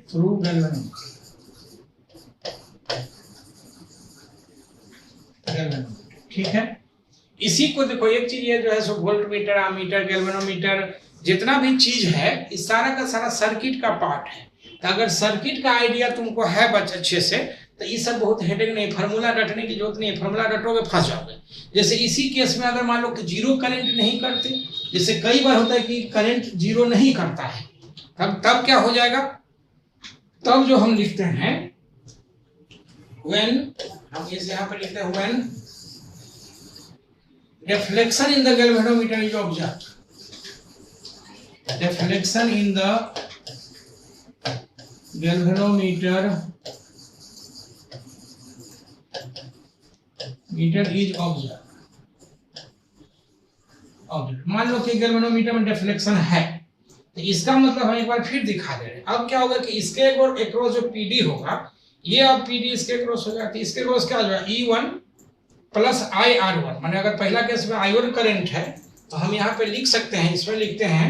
ठीक है। इसी को देखो, एक चीज ये जो है सो वोल्टमीटर, आमीटर, गैल्वेनोमीटर, जितना भी चीज है इस सारा का सारा सर्किट का पार्ट है। तो अगर सर्किट का आइडिया तुमको है बच्चे अच्छे से, तो ये सब बहुत हेडेक नहीं, फार्मूला रटने की जरूरत नहीं है, फार्मूला रटोगे फंस जाओगे। जैसे इसी केस में अगर मान लो कि जीरो करंट नहीं करते, जैसे कई बार होता है कि करंट जीरो नहीं करता है, तब क्या हो जाएगा, तब जो हम लिखते हैं व्हेन, हम इसे यहाँ पे लिखते हैं when deflection in the galvanometer is observed, deflection in the galvanometer is observed। मान लो कि गैल्वेनोमीटर में डिफ्लेक्शन है, तो इसका मतलब हम एक बार फिर दिखा दे रहे हैं। अब क्या होगा कि इसके एक्रॉस जो पीडी होगा, ये अब पीडी इसके एक्रॉस हो जाती है, इसके एक्रॉस क्या हो जाएगा E1 प्लस IR1। माने अगर पहला केस में I1 करंट है तो हम यहाँ पे लिख सकते हैं, इसमें लिखते हैं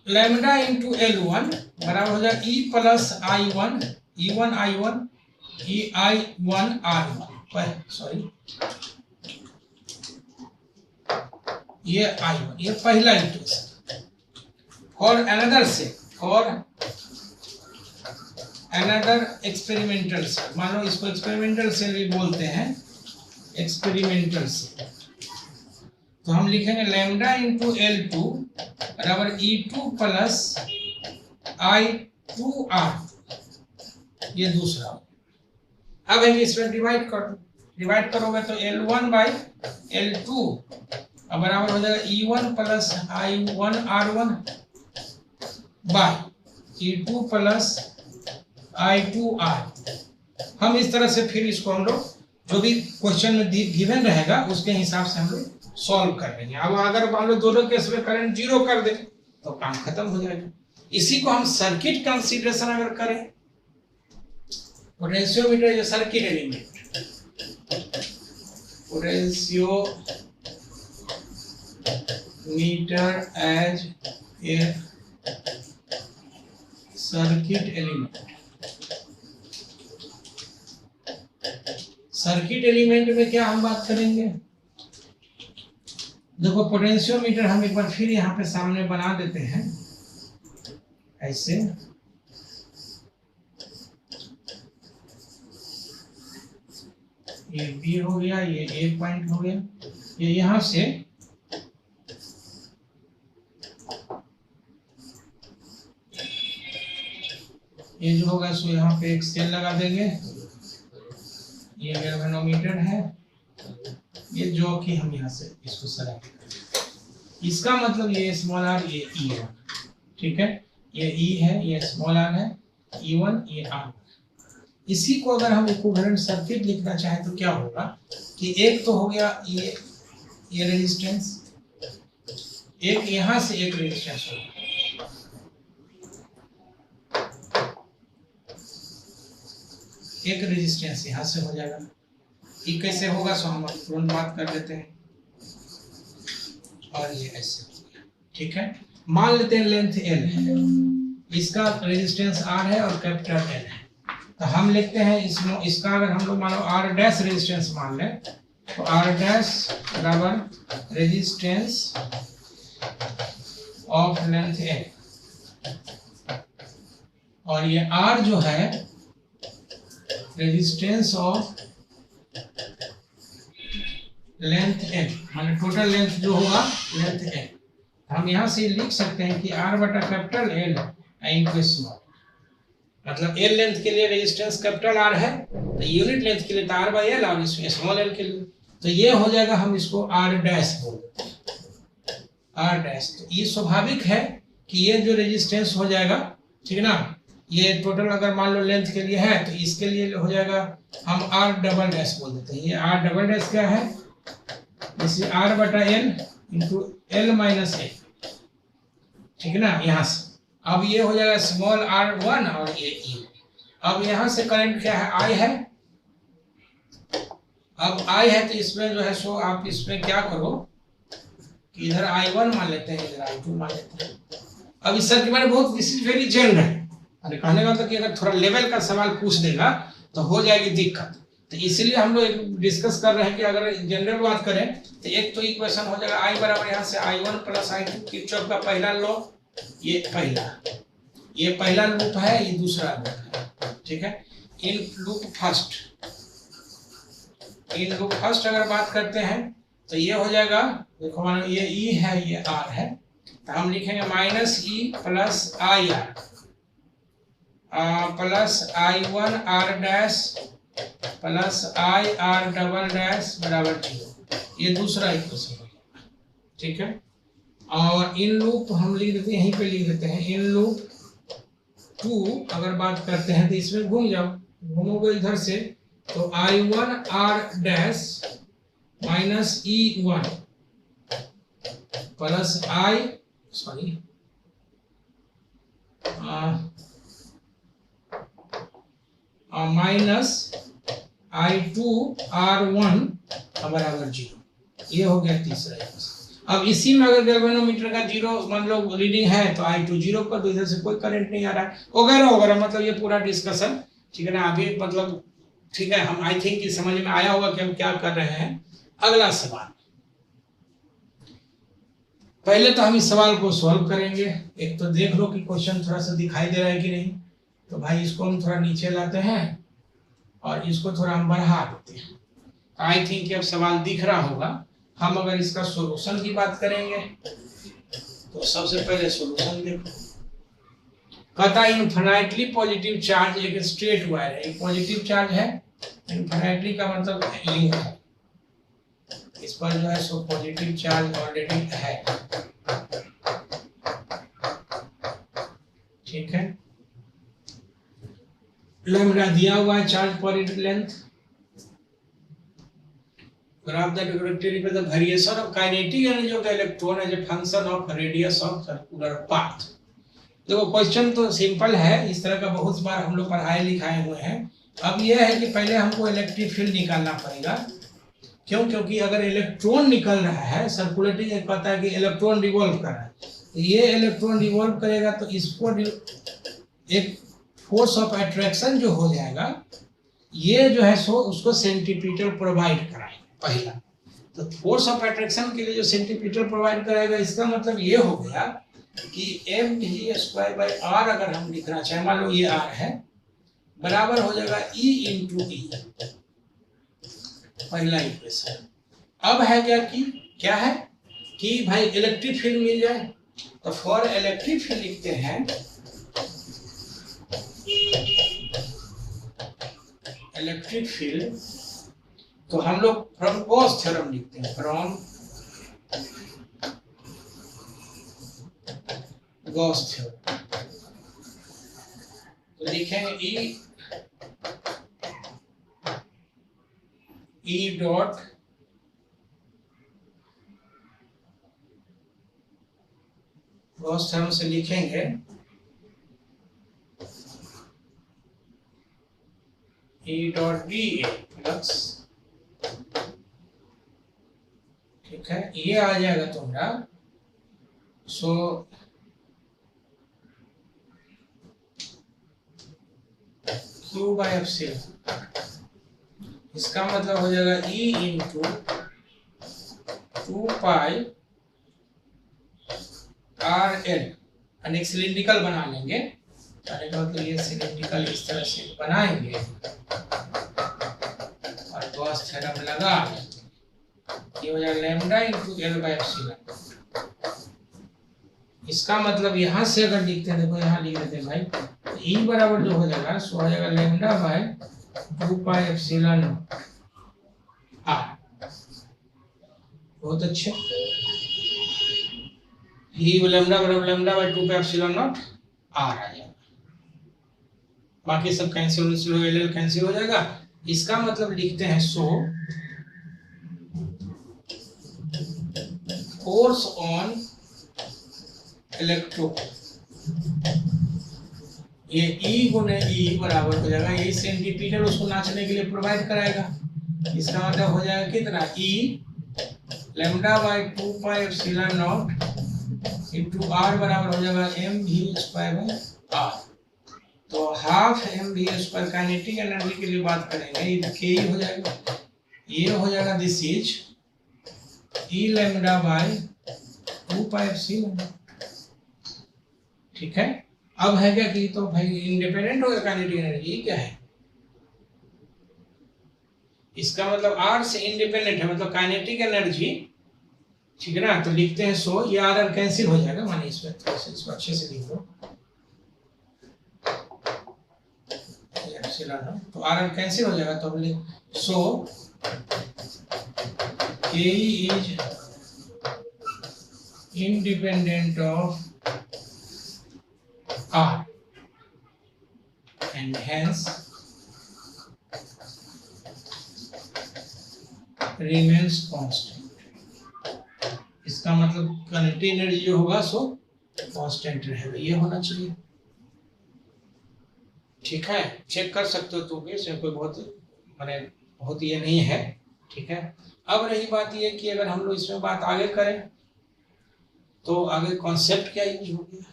लैम्डा इंटू L1 बराबर हो जाएगा E plus I1, E1 I1, I1 R1, sorry ये I1, ये पहला इक्वेशन। और अनदर से, और अनदर एक्सपेरिमेंटल सेल, मान लो इसको एक्सपेरिमेंटल सेल भी बोलते हैं, एक्सपेरिमेंटल सेल, तो हम लिखेंगे लैम्डा इंटू L2 बराबर E2 प्लस I2R, ये दूसरा। अब है इसमें डिवाइड करोगे तो L1 बाई L2 बराबर हो जाएगा E1 plus I1R1 by E2 plus I2R। हम इस तरह से फिर इसको हम लोग जो भी क्वेश्चन में गिवन रहेगा उसके हिसाब से हम लोग सॉल्व कर लेंगे। अब अगर मान लो दोनों केस में करंट जीरो कर दे तो काम खत्म हो जाएगा। इसी को हम सर्किट कंसीडरेशन अगर करें, पोटेंशियोमीटर जो circuit element, potentiometer as a circuit element, circuit element में क्या हम बात करेंगे, देखो पोटेंशियोमीटर हम एक बार फिर यहाँ पे सामने बना देते हैं ऐसे, ये बी हो गया, ये ए पॉइंट हो गया, ये यहाँ से ये जो होगा सो यहाँ पे एक सेल लगा देंगे, ये गैल्वेनोमीटर है, ये जो कि हम यहाँ से इसको सेलेक्ट करेंगे। इसका मतलब ये स्मॉल आर ये E1, ठीक है, ये E है, ये स्मॉल आर है, E1 ये R। इसी को अगर हम इक्विवेलेंट सर्किट लिखना चाहें तो क्या होगा कि एक तो हो गया ये रेजिस्टेंस, एक यहां से एक रेजिस्टेंस होगा, एक रेजिस्टेंस यहां से हो जाएगा। ये कैसे होगा सो हम तुरंत बात कर लेते हैं। और ये ऐसे हो गया, ठीक है। मान लेते हैं लेंथ L है, इसका रेजिस्टेंस R है और कैपिटल L है, तो हम लिखते हैं इसका अगर हम लोग मानो R डैश रेजिस्टेंस मान लें तो R डैश बराबर रेजिस्टेंस ऑफ लेंथ L, और ये R जो है रेजिस्टेंस ऑफ लेंथ L, माने टोटल लेंथ जो होगा लेंथ L। हम यहाँ से लिख सकते हैं कि R बटा कैपिटल L इंटू स्मॉल, मतलब L लेंथ के लिए रेजिस्टेंस कैपिटल R है तो यूनिट लेंथ के लिए तो R बाई L और इसमें स्मॉल L के लिए तो ये हो जाएगा, हम इसको R डैश बोलते हैं, R डैश। तो ये स्वाभाविक है कि ये जो रेजिस्टेंस हो जाएगा, ठीक है ना, ये टोटल अगर मान लो लेंथ के लिए है तो इसके लिए हो जाएगा हम R डबल डैश बोल देते हैं। ये R डबल डैश क्या है, जैसे R बटा L into L minus L, ठीक है ना, यहाँ से अब ये हो जाएगा स्मॉल r1 और ये E। अब यहाँ से करंट क्या है, I है, अब I है तो इसमें जो है सो आप इसमें क्या करो कि इधर I1 मान लेते हैं, इधर I2 मान लेते हैं। अब इस सर के बारे में बहुत दिस इज वेरी जनरल, अरे कहने का मतलब कि अगर थोड़ा लेवल का सवाल पूछ देगा तो हो जाएगी दिक्कत, तो इसलिए हम लोग डिस्कस कर रहे हैं कि अगर जनरल बात करें तो एक तो इक्वेशन हो जाएगा I बराबर यहाँ से I1 प्लस I2, किरचॉफ का पहला लॉ, ये पहला लूप है, ये दूसरा लूप है, ठीक है। इन लूप फर्स्ट अगर बात करते हैं तो ये हो जाएगा, देखो मानो ये E है ये R है, तो हम लिखेंगे minus E plus IR plus I1 R dash plus IR double dash बराबर 0, ये दूसरा इक्वेशन हो जाएगा, ठीक है। और इन लूप हम लिख देते हैं, यहीं पे लिख देते हैं, इन लूप 2 अगर बात करते हैं तो इसमें घूम जाओ, घूमोगे इधर से तो I1 R dash minus E1 plus minus I2 R1 बराबर 0, ये हो गया तीसरा इक्वेशन। अब इसी में अगर गैल्वेनोमीटर का 0 मान लो रीडिंग है तो I2 0 पर, तो इधर से कोई करंट नहीं आ रहा है वगैरह वगैरह, मतलब ये पूरा डिस्कशन, ठीक है ना। अभी मतलब ठीक है, हम आई थिंक कि समझ में आया होगा कि हम क्या कर रहे हैं। अगला सवाल, पहले तो हम इस सवाल को सॉल्व करेंगे। एक तो देख लो कि क्वेश्चन थोड़ा सा दिखाई दे रहा है कि नहीं, तो भाई इसको हम थोड़ा नीचे लाते हैं और इसको थोड़ा हम बढ़ा देते हैं। आई थिंक कि अब सवाल दिख रहा होगा। हम अगर इसका सॉल्यूशन की बात करेंगे तो सबसे पहले सॉल्यूशन देखो, कहता है इनफिनिटली पॉजिटिव चार्ज एक स्ट्रेट वायर है, एक पॉजिटिव चार्ज है, इनफिनिटली का मतलब यू है, इस पर जो है सो पॉजिटिव चार्ज ऑलरेडी है, ठीक है। लैम्डा दिया हुआ है charge per unit length, graph the directory पे the variation of kinetic energy of the electron as a function of radius of circular path। देखो क्वेश्चन तो सिंपल है, इस तरह का बहुत बार हम लोग पढ़ाए लिखाए हुए हैं। अब यह है कि पहले हमको इलेक्ट्रिक फील्ड निकालना पड़ेगा, क्यों, क्योंकि अगर इलेक्ट्रॉन निकल रहा है, सर्कुलेटिंग एक कहता है कि इलेक्ट्रॉन रिवॉल्व कर रहा है, तो ये इलेक्ट्रॉन रिवॉल्व करेगा तो इसको एक फोर्स ऑफ अट्रैक्शन जो हो जाएगा, ये जो है सो उसको सेंटीमीटर प्रोवाइड कराएगा पहला। तो फोर्स ऑफ अट्रैक्शन के लिए जो सेंटीमीटर प्रोवाइड कराएगा, इसका मतलब ये हो गया कि mg²/r अगर हम लिखना चाहें, मान लो ये r है, बराबर हो जाएगा E इंटू ई, पहला इक्वेशन। अब है क्या है कि भाई इलेक्ट्रिक फील्ड मिल जाए, तो फॉर इलेक्ट्रिक फील्ड लिखते हैं इलेक्ट्रिक फील्ड, तो हम लोग फ्रॉम गॉस थ्योरम लिखते हैं, फ्रॉम गॉस थ्योरम। तो लिखेंगे ई डॉट गॉस थ्योरम से लिखेंगे ई डॉट डी ए प्लस, ठीक है, ये आ जाएगा तुम्हारा सो क्यू बाय एप्सिलॉन। इसका मतलब हो जाएगा E into 2 pi R L. एक सिलिंड्रिकल बना लेंगे, मतलब ये सिलिंड्रिकल इस तरह से बनाएंगे और गॉस थ्योरम लगा लेंगे। ये हो जाएगा lambda into L by epsilon. इसका मतलब यहाँ से अगर लिखते हैं, देखो यहाँ लिख देते हैं भाई, ई बराबर जो हो जाएगा सो हो जाएगा lambda by 2 pi epsilon R. बहुत अच्छे, ई लैम्डा बराबर lambda by 2 pi epsilon nought R आ जाएगा। बाकी सब कैंसिल हो, एल एल कैंसिल हो जाएगा। इसका मतलब लिखते हैं सो फोर्स ऑन इलेक्ट्रो, ये ई गुने ई बराबर हो जाएगा, ये सेंटीमीटर उसको नाचने के लिए प्रोवाइड कराएगा। इसका मतलब हो जाएगा कितना, E lambda by 2 pi epsilon nought into R बराबर हो जाएगा M V square by R. तो half M V square kinetic energy के लिए बात करेंगे, ये के हो जाएगा, ये हो जाएगा this is E lambda by 2 pi epsilon. ठीक है, अब है क्या कि तो भाई इंडिपेंडेंट होगा काइनेटिक एनर्जी, क्या है इसका मतलब आर से इंडिपेंडेंट है, मतलब काइनेटिक एनर्जी, ठीक है ना। तो लिखते हैं सो ये आर आर कैंसिल हो जाएगा, माने इसमें थोड़ा सा इसको अच्छे से लिख दो, तो आर आर कैंसिल हो जाएगा। तो हम लिख सो के is independent of R and hence remains constant। इसका मतलब काइनेटिक एनर्जी जो होगा सो कांस्टेंट रहेगा, ये होना चाहिए। ठीक है, चेक कर सकते हो तुम भी, इसमें कोई बहुत माने बहुत ये नहीं है। ठीक है, अब रही बात ये कि अगर हम लोग इसमें बात आगे करें तो आगे कॉन्सेप्ट क्या यूज हो गया,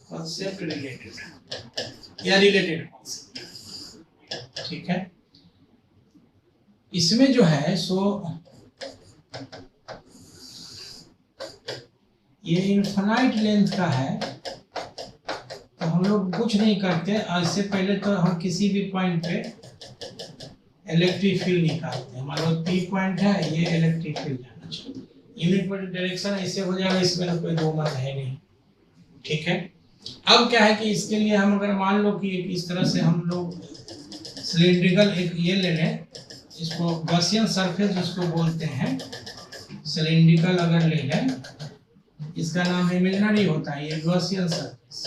कॉन्सेप्ट रिलेटेड या रिलेटेड कॉन्सेप्ट। ठीक है, इसमें जो है सो ये इनफाइनाइट लेंथ का है, तो हम लोग कुछ नहीं करते, इससे पहले तो हम किसी भी पॉइंट पे इलेक्ट्रिक फील्ड निकालते हैं। मान लो पी पॉइंट है, ये इलेक्ट्रिक फील्ड जाना चाहिए, यूनिट पर डायरेक्शन ऐसे हो जाएगा, इसमें तो कोई दो मत है नहीं। ठीक है, अब क्या है कि इसके लिए हम अगर मान लो कि इस तरह से हम लोग सिलिंड्रिकल एक ये ले लें, इसको गॉसियन सरफेस जिसको बोलते हैं, सिलिंड्रिकल अगर ले लें, इसका नाम इमेजिनरी होता है, ये गॉसियन सरफेस,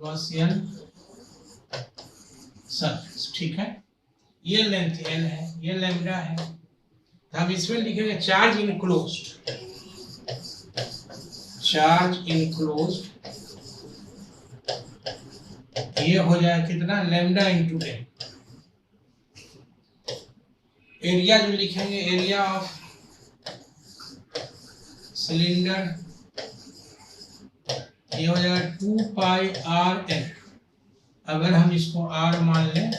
गॉसियन सरफेस। ठीक है, ये लेंथ एल है, ये लैम्डा है, तो हम इसमें लिखेंगे चार्ज इनक्लोज्ड, चार्ज इनक्लोज्ड, ये हो जाए कितना, लैम्डा इंटू एल। एरिया जो लिखेंगे, एरिया ऑफ सिलेंडर, ये हो जाएगा 2 पाई आर एल, अगर हम इसको आर मान लें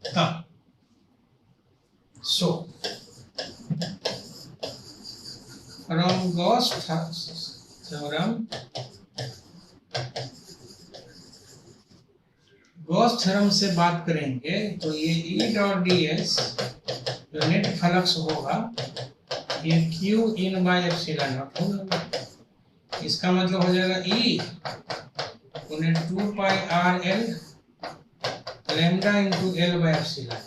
तब। So from Gauss theorem, Gauss theorem से बात करेंगे तो ये ई डॉट डी एस जो नेट फ्लक्स होगा ये Q in by epsilon nought होगा। इसका मतलब हो जाएगा ई उन्हें 2 pi R L lambda into L by epsilon.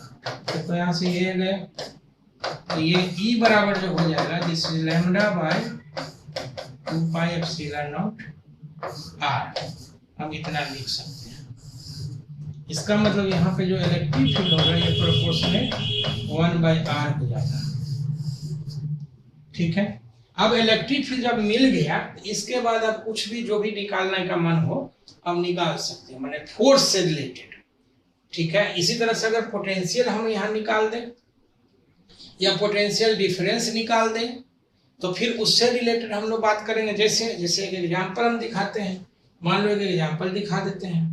तो यहाँ से ये गए, तो ये E बराबर जो हो जाएगा this is lambda by 2 pi epsilon not r, हम इतना लिख सकते हैं। इसका मतलब यहाँ पे जो इलेक्ट्रिक फील्ड होगा ये प्रोपोर्शनेट 1/r हो जाता है। ठीक है, अब इलेक्ट्रिक फील्ड जब मिल गया तो इसके बाद अब कुछ भी जो भी निकालने का मन हो अब निकाल सकते हैं, माने फोर्स से रिलेटेड। ठीक है, इसी तरह से अगर पोटेंशियल हम यहाँ निकाल दें या पोटेंशियल डिफरेंस निकाल दें तो फिर उससे रिलेटेड हम लोग बात करेंगे। जैसे जैसे एक एग्जांपल हम दिखाते हैं, मान लो एक एग्जांपल दिखा देते हैं।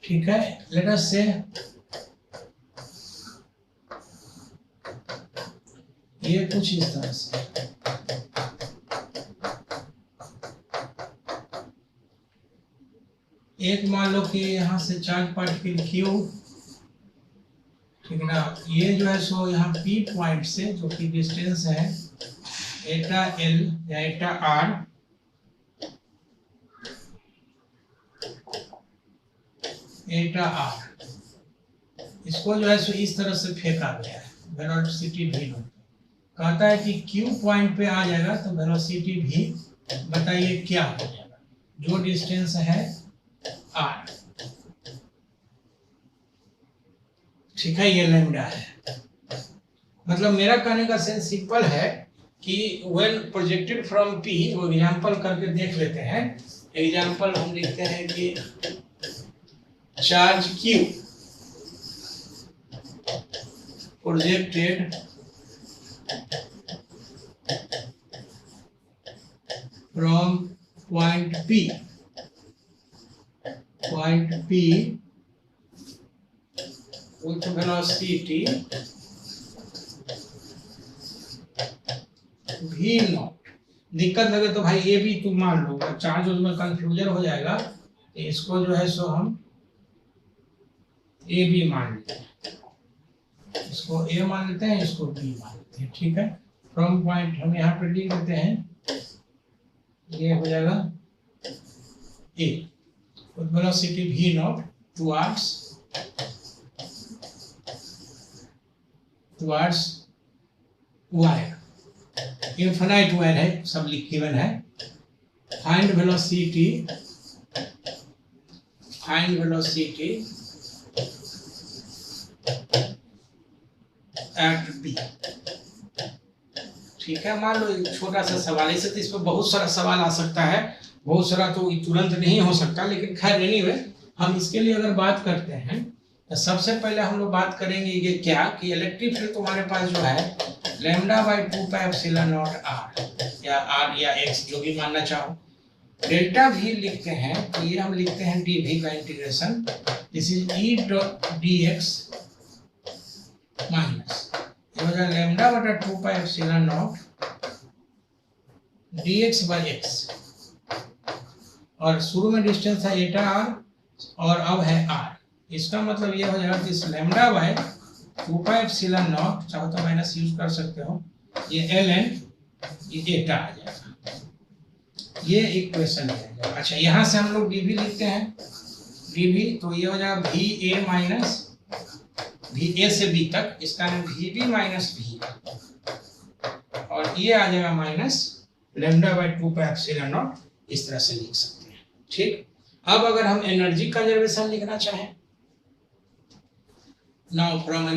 ठीक है, लेट अस से ये कुछ इस तरह से, एक मान लो कि यहाँ से चार्ज पार्टिकल Q, ठीक है ना, ये जो है सो यहाँ P पॉइंट से जो कि डिस्टेंस है एटा L या एटा R, एटा R, इसको जो है सो इस तरह से फेंका गया है वेलोसिटी v नॉट। कहता है कि Q पॉइंट पे आ जाएगा तो वेलोसिटी v बताइए क्या हो जाएगा, जो डिस्टेंस है r। ठीक है, ये लैम्डा है। मतलब मेरा कहने का सेंस सिंपल है कि व्हेन प्रोजेक्टेड फ्रॉम P, वो एग्जांपल करके देख लेते हैं। एग्जांपल हम लिखते हैं कि charge Q projected from point P with velocity v not. दिक्कत लगे तो भाई ये भी तुम मान लो, चार्ज उसमें कंफ्यूजन हो जाएगा तो इसको जो है सो हम ए बी मान लेते हैं, इसको ए मान लेते हैं, इसको बी मान लेते हैं। ठीक है, फ्रॉम पॉइंट हम यहाँ पर लिख देते हैं, ये हो जाएगा A with velocity v naught towards y, infinite wire है, सब गिवन है। Find velocity at B. ठीक है, मान लो एक छोटा सा सवाल, ऐसे तो इस पर बहुत सारा सवाल आ सकता है, बहुत सारा तो तुरंत नहीं हो सकता, लेकिन खैर एनीवे हम इसके लिए अगर बात करते हैं तो सबसे पहले हम लोग बात करेंगे ये क्या कि इलेक्ट्रिक फील्ड तुम्हारे पास जो है lambda by 2 pi epsilon not r या r या x जो भी मानना चाहो, डेल्टा v लिखते हैं तो ये हम लिखते हैं dv का integration, this is e dx minus ये हो जाएगा लैम्डा बटा 2 pi epsilon not dx by x, और शुरू में डिस्टेंस है एटा r और अब है r। इसका मतलब ये हो जाएगा कि इस lambda by 2 pi epsilon not, चाहो तो माइनस यूज कर सकते हो, ये ln ये एटा आ जाएगा, ये इक्वेशन आ जाएगा। अच्छा, यहाँ से हम लोग dv लिखते हैं, dv तो ये हो जाएगा va माइनस va से b तक, इसका नाम vb माइनस v, और ये आ जाएगा minus lambda by 2 pi epsilon not, इस तरह से लिख सकते हैं। ठीक, अब अगर हम एनर्जी कंजर्वेशन लिखना चाहें, नाउ फ्रॉम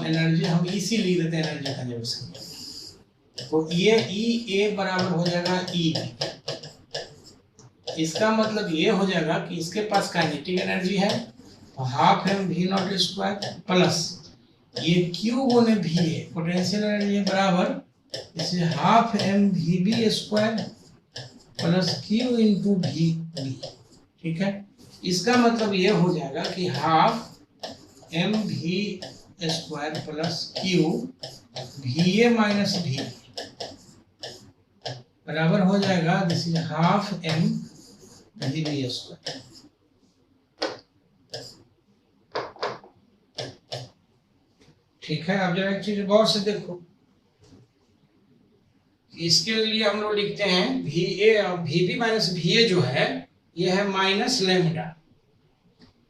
एनर्जी हम इसी लिख देते हैं एनर्जी कंजर्वेशन, तो ये ई ए बराबर हो जाएगा ई। इसका मतलब ये हो जाएगा कि इसके पास काइनेटिक एनर्जी है half M V naught square plus ये क्यू गुने वी ए पोटेंशियल एनर्जी बराबर इसे half M V B square plus Q into V B. ठीक है, इसका मतलब ये हो जाएगा कि half M V square plus Q V A minus V बराबर हो जाएगा this is half M V B square. ठीक है, अब जरा एक चीज गौर से देखो, इसके लिए हम लोग लिखते हैं वी ए और V B minus V A जो है ये है माइनस लैम्डा,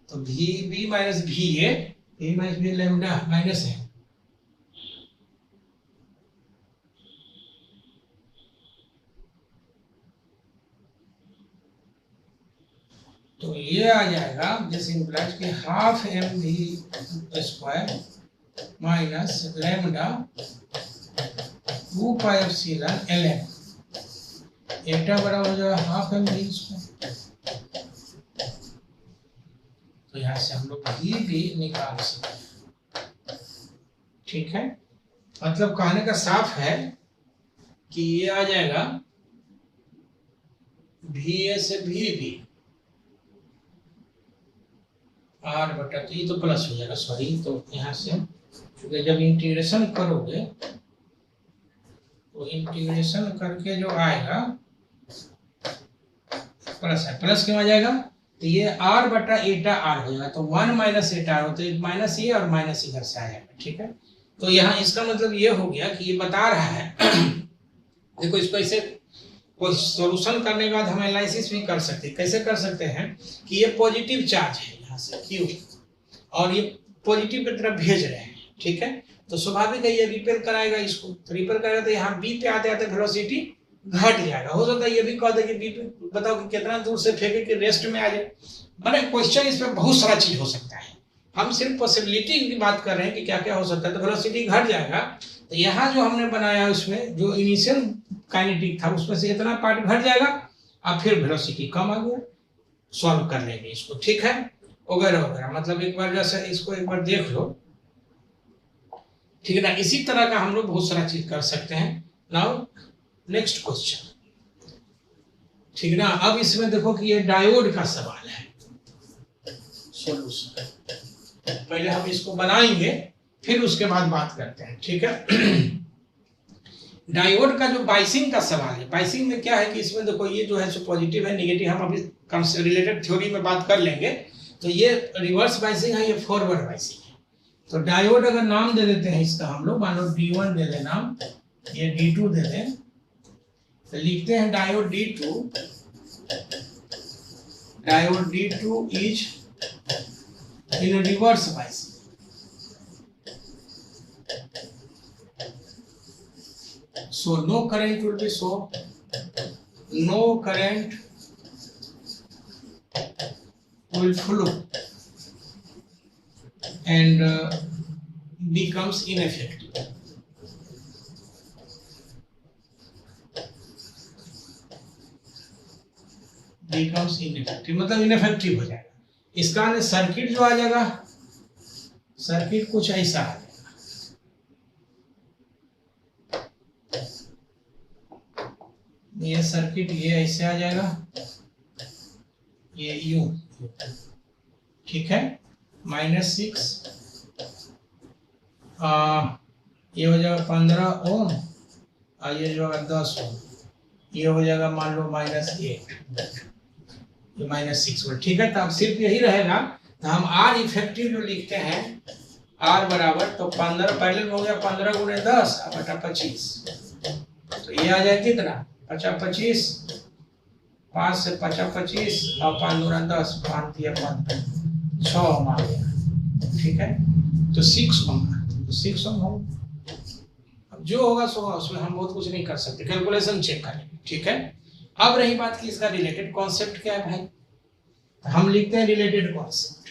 तो V B minus V A minus B lambda minus है, तो ये आ जाएगा दिस इम्प्लाइज कि half M V square minus lambda 2 pi epsilon ln, eta बराबर हो जाएगा हाफ एम वी स्क्वायर। तो यहाँ से हम लोग वी भी निकाल सकते हैं, ठीक है। मतलब कहने का साफ है कि ये आ जाएगा वी ए से वी बी आर बटा, तो ये तो प्लस हो जाएगा, सॉरी, तो यहाँ से क्योंकि जब इंटीग्रेशन करोगे तो इंटीग्रेशन करके जो आएगा प्लस है, प्लस क्यों आ जाएगा, तो ये आर बटा एटा आर हो जाएगा, तो 1 माइनस एटा आर, तो माइनस ये और माइनस इधर से आ जाएगा, ठीक है। तो यहाँ इसका मतलब ये हो गया कि ये बता रहा है देखो इसको ऐसे कोई सॉल्यूशन करने के बाद हम एनालिसिस भी कर सकते हैं। कैसे कर सकते हैं कि ये पॉजिटिव चार्ज है यहाँ से Q और ये पॉजिटिव की तरफ भेज रहे हैं, ठीक है। तो स्वाभाविक है ये रिपेल कराएगा इसको, तो रिपेल कराएगा तो यहाँ बी पे आते आते वेलोसिटी घट जाएगा। हो सकता है ये भी कह दे कि बी पे बताओ कि कितना दूर से फेंके कि रेस्ट में आ जाए, मैंने क्वेश्चन इस पे बहुत सारा चीज हो सकता है, हम सिर्फ पॉसिबिलिटी की बात कर रहे हैं कि क्या क्या हो सकता है। तो वेलोसिटी घट जाएगा, तो यहाँ जो हमने बनाया उसमें जो इनिशियल काइनेटिक था उसमें से इतना पार्ट घट जाएगा और फिर वेलोसिटी कम आ गया, सॉल्व कर लेंगे इसको, ठीक है, वगैरह वगैरह। मतलब एक बार जैसे इसको एक बार देख लो, ठीक है ना। इसी तरह का हम लोग बहुत सारा चीज कर सकते हैं। नाउ नेक्स्ट क्वेश्चन, ठीक है ना। अब इसमें देखो कि ये डायोड का सवाल है, सॉल्यूशन। पहले हम इसको बनाएंगे फिर उसके बाद बात करते हैं, ठीक है। डायोड का जो बाइसिंग का सवाल है, बाइसिंग में क्या है कि इसमें देखो ये जो है सो पॉजिटिव है नेगेटिव, हम अभी रिलेटेड थ्योरी में बात कर लेंगे। तो ये रिवर्स बाइसिंग है, ये फॉरवर्ड बाइसिंग है। तो डायोड अगर नाम दे देते हैं इसका हम लोग, मान लो D1 दे दें नाम, ये D2 दे दें, तो लिखते हैं diode D2 is in reverse biasing. So no current will be no current will flow and becomes ineffective. मतलब इनफेक्टिव हो जाएगा। इसका सर्किट जो आ जाएगा, सर्किट कुछ ऐसा है, ये सर्किट ये ऐसे आ जाएगा, ये यूं, ठीक है, -6 ये हो जाएगा 15 ओम और ये जो है 10 ओम, ये हो जाएगा मान लो -8, ये -6 वोल्ट, ठीक है। तो अब सिर्फ यही रहेगा, तो हम आर इफेक्टिव जो लिखते हैं आर बराबर, तो 15 पहले में हो गया 15 गुणे 10 बटा 25, तो ये आ जाए कितना 50-25, 5 से 50-25 और 5 गुना 10, 5 दिया 15, 6 ओम आ गया, ठीक है। तो 6 ओम, तो 6 ओम हो। अब जो होगा सो होगा, उसमें हम बहुत कुछ नहीं कर सकते, कैलकुलेशन चेक करेंगे, ठीक है। अब रही बात कि इसका रिलेटेड कॉन्सेप्ट क्या है भाई, तो हम लिखते हैं रिलेटेड कॉन्सेप्ट।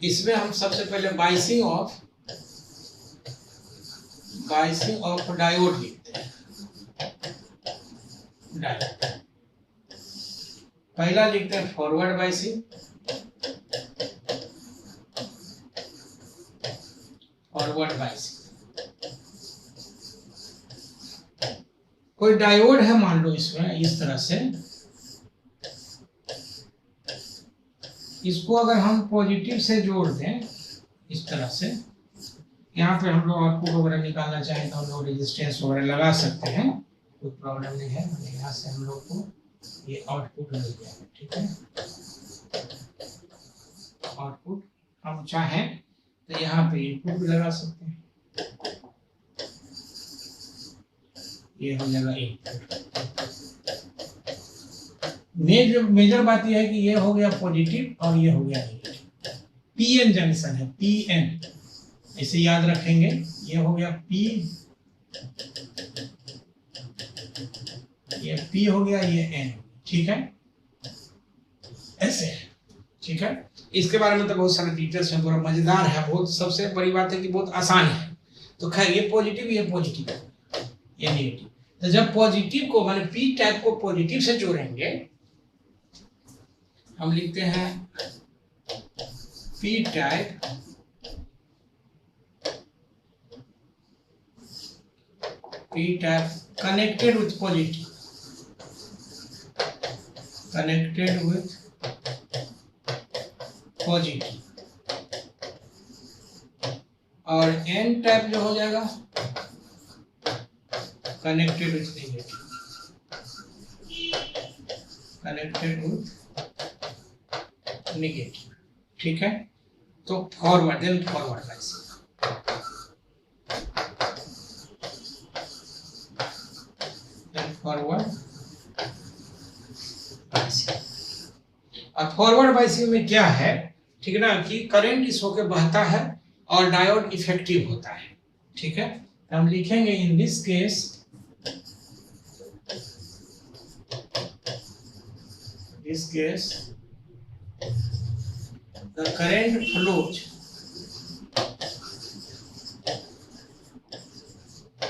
इसमें हम सबसे पहले बाइसिंग ऑफ डायोड लिखते हैं। डायोड पहला लिखते हैं फॉरवर्ड बाइसिंग, कोई डायोड है मान लो इसमें इस तरह से, इसको अगर हम पॉजिटिव से जोड़ दें इस तरह से, यहाँ पे हम लोग आउटपुट वगैरह निकालना चाहें तो हम लोग रेजिस्टेंस वगैरह लगा सकते हैं, कोई प्रॉब्लम नहीं है। यहाँ से हम लोग को ये आउटपुट मिल जाएगा, ठीक है। आउटपुट हम चाहें तो यहाँ पे इनपुट भी लगा सकते हैं, ये हो जाएगा इनपुट। मेजर बात यह है कि ये हो गया पॉजिटिव और ये हो गया नेगेटिव। पीएन जंक्शन है, पीएन, इसे याद रखेंगे। ये हो गया पी, ये पी हो गया, ये एन, ठीक है, ऐसे है, ठीक है। इसके बारे में तो बहुत सारे डिटेल्स हैं, पूरा मजेदार है बहुत। सबसे बड़ी बात है कि बहुत आसान है। तो खैर ये पॉजिटिव, ये पॉजिटिव, ये नेगेटिव। तो जब पॉजिटिव को माने पी टाइप को पॉजिटिव से जोड़ेंगे, हम लिखते हैं P type connected with positive, connected with positive. और एन टाइप जो हो जाएगा connected with negative, connected with negative, ठीक है। तो forward, then forward biasing, then forward biasing. और फॉरवर्ड बाइसिंग में क्या है, ठीक है ना, कि करंट इस होके बहता है और डायोड इफेक्टिव होता है, ठीक है। तो हम लिखेंगे इन this case the current flows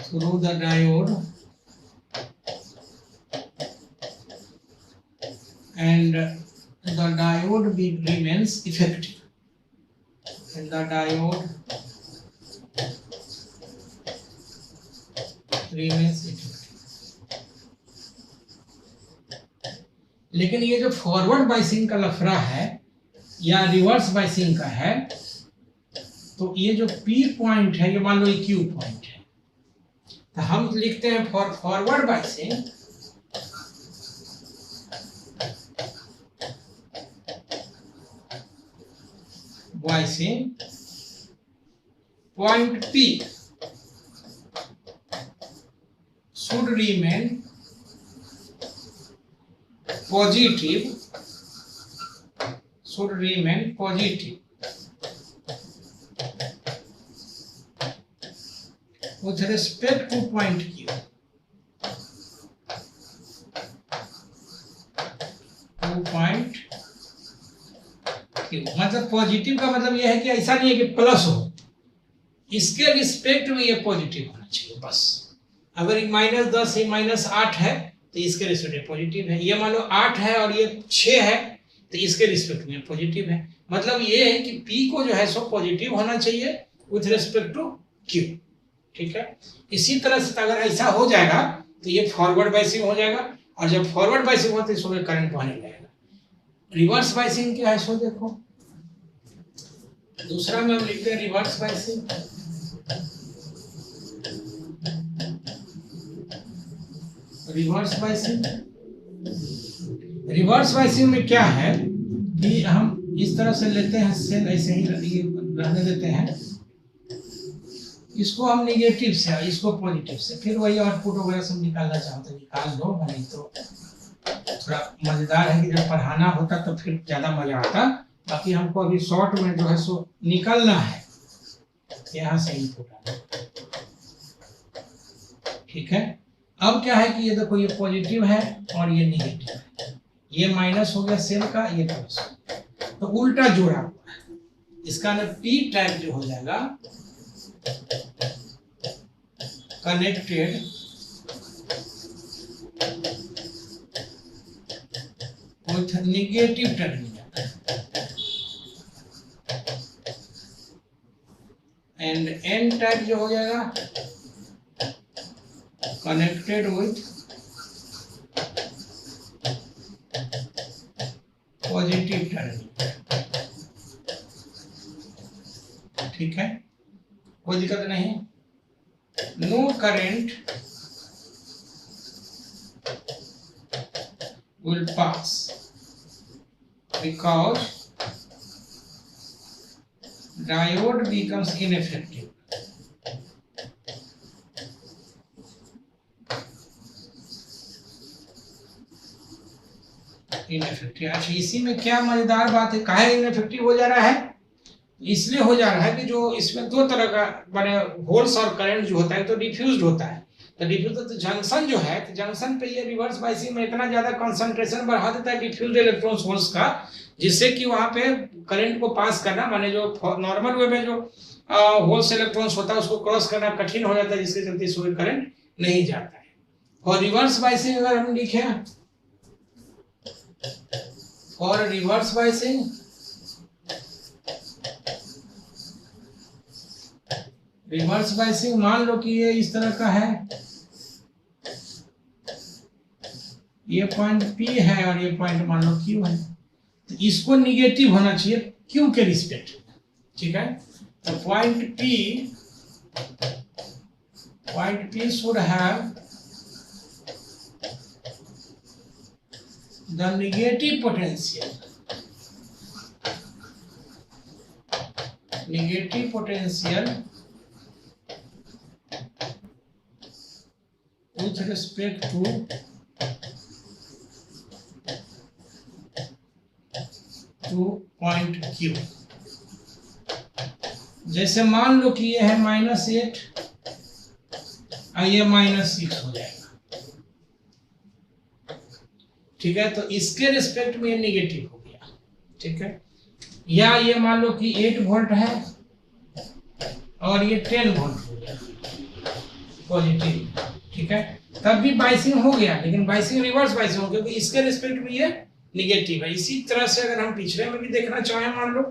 through the diode and the diode remains effective, and the diode remains effective। लेकिन ये जो फॉरवर्ड बाइसिंग का लफड़ा है या रिवर्स बाइसिंग का है, तो ये जो पी पॉइंट है, ये मान लो क्यू पॉइंट है, तो हम लिखते हैं for forward biasing point P should remain positive, with respect to point Q, मतलब पॉजिटिव का मतलब यह है कि ऐसा नहीं है कि प्लस हो, इसके रिस्पेक्ट में ये पॉजिटिव होना चाहिए बस। अगर -10 है, -8 है, तो इसके रिस्पेक्ट में पॉजिटिव है। ये मान लो 8 है और ये 6 है, तो इसके रिस्पेक्ट में पॉजिटिव है। मतलब ये है कि P को जो है सो पॉजिटिव होना चाहिए विथ रिस्पेक्ट टू Q, ठीक है। इसी तरह से अगर ऐसा हो जाएगा तो ये फॉरवर्ड बाइसिंग हो जाएगा, और जब फॉरवर्ड बाइसिंग होता है इसमें करंट बहने लगेगा। रिवर्स बाइसिंग क्या है सो देखो, दूसरा में हम लिखते हैं रिवर्स बाइसिंग। रिवर्स बाइसिंग में क्या है कि हम इस तरह से लेते हैं सेल, ऐसे ही रहने देते हैं, इसको हम नेगेटिव से, इसको पॉजिटिव से, फिर वही आउटपुट वगैरह सब निकालना चाहते हैं निकाल दो, नहीं तो थोड़ा मजेदार है कि जब पढ़ाना होता तो फिर ज्यादा मजा आता। बाकी हमको अभी शॉर्ट में जो है सो निकलना है, यहाँ से इनपुट आना, ठीक है। अब क्या है कि ये देखो, ये पॉजिटिव है और ये नेगेटिव है, ये माइनस हो गया सेल का, ये प्लस, तो उल्टा जोड़ा हुआ है। इसका ना पी टाइप जो हो जाएगा connected with negative terminal, and N type जो हो जाएगा कनेक्टेड विथ पॉजिटिव टर्मिनल, ठीक है, कोई दिक्कत नहीं। No current will pass because diode becomes ineffective, ineffective. अच्छा, इसी में क्या मजेदार बात है, काहे इनइफेक्टिव हो जा रहा है? इसलिए हो जा रहा है कि जो इसमें दो तरह का माने होल्स और करंट जो होता है तो डिफ्यूज्ड होता है। तो डिफ्यूज तो जंक्शन जो है, तो जंक्शन पे ये रिवर्स बाइसिंग में इतना ज्यादा कंसंट्रेशन बढ़ा देता है डिफ्यूज्ड इलेक्ट्रॉन्स होल्स का, जिससे कि वहां पे करंट को पास करना माने जो नॉर्मल वे में जो होल्स इलेक्ट्रॉन्स होता है उसको क्रॉस करना कठिन हो जाता है, जिसके चलते इसमें करंट नहीं जाता है। और रिवर्स बाइसिंग अगर हम लिखे और रिवर्स बाइसिंग, रिवर्स बाइसिंग मान लो कि ये इस तरह का है, ये पॉइंट P है और ये पॉइंट मान लो Q है, तो इसको निगेटिव होना चाहिए Q के रिस्पेक्ट, ठीक है। तो point P should have the negative potential with respect to point Q। जैसे मान लो कि ये है -8 और ये -6 हो जाएगा, ठीक है। तो इसके रिस्पेक्ट में ये नेगेटिव हो गया, ठीक है। या ये मान लो कि 8 वोल्ट है और ये 10 वोल्ट हो गया पॉजिटिव, ठीक है। तब भी बाइसिंग हो गया, लेकिन बाइसिंग रिवर्स बाइसिंग हो, क्योंकि इसके रिस्पेक्ट में ये निगेटिव है। इसी तरह से अगर हम पिछले में भी देखना चाहें, मान लो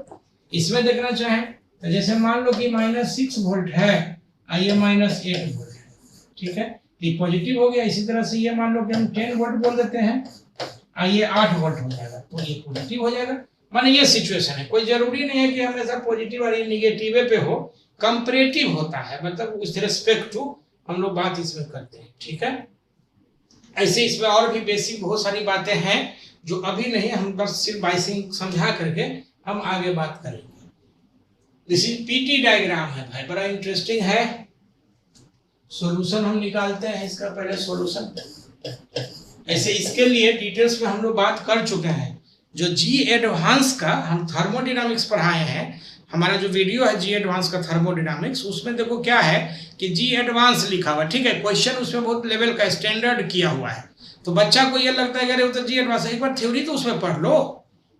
इसमें देखना चाहें, तो जैसे मान लो कि -6 वोल्ट है और ये -8 वोल्ट है, ठीक है। ये पॉजिटिव हो गया। इसी तरह से ये मान लो कि हम 10 वोल्ट बोल देते हैं और ये 8 वोल्ट हो जाएगा, तो ये पॉजिटिव हो जाएगा। माने ये सिचुएशन है, कोई जरूरी नहीं है कि हमेशा पॉजिटिव और ये निगेटिव पे हो, कंपैरेटिव होता है, मतलब उस रिस्पेक्ट टू हम लोग बात इसमें करते हैं, ठीक है। ऐसे इसमें और भी बेसिक बहुत सारी बातें हैं जो अभी नहीं, हम बस सिर्फ बाइसिंग समझा करके हम आगे बात करेंगे। दिस इज पीटी डायग्राम है भाई, बड़ा इंटरेस्टिंग है। सॉल्यूशन हम निकालते हैं इसका, पहले सॉल्यूशन। ऐसे इसके लिए डिटेल्स में हम लोग बात कर चुके हैं। जो जी एडवांस का हम थर्मोडायनामिक्स पढ़ाए हैं, हमारा जो वीडियो है जी एडवांस का थर्मोडायनामिक्स, उसमें देखो क्या है कि जी एडवांस लिखा हुआ है, ठीक है। क्वेश्चन उसमें बहुत लेवल का स्टैंडर्ड किया हुआ है, तो बच्चा को ये लगता है कि अरे वो तो जी एडवांस है, एक बार थ्योरी तो उसमें पढ़ लो।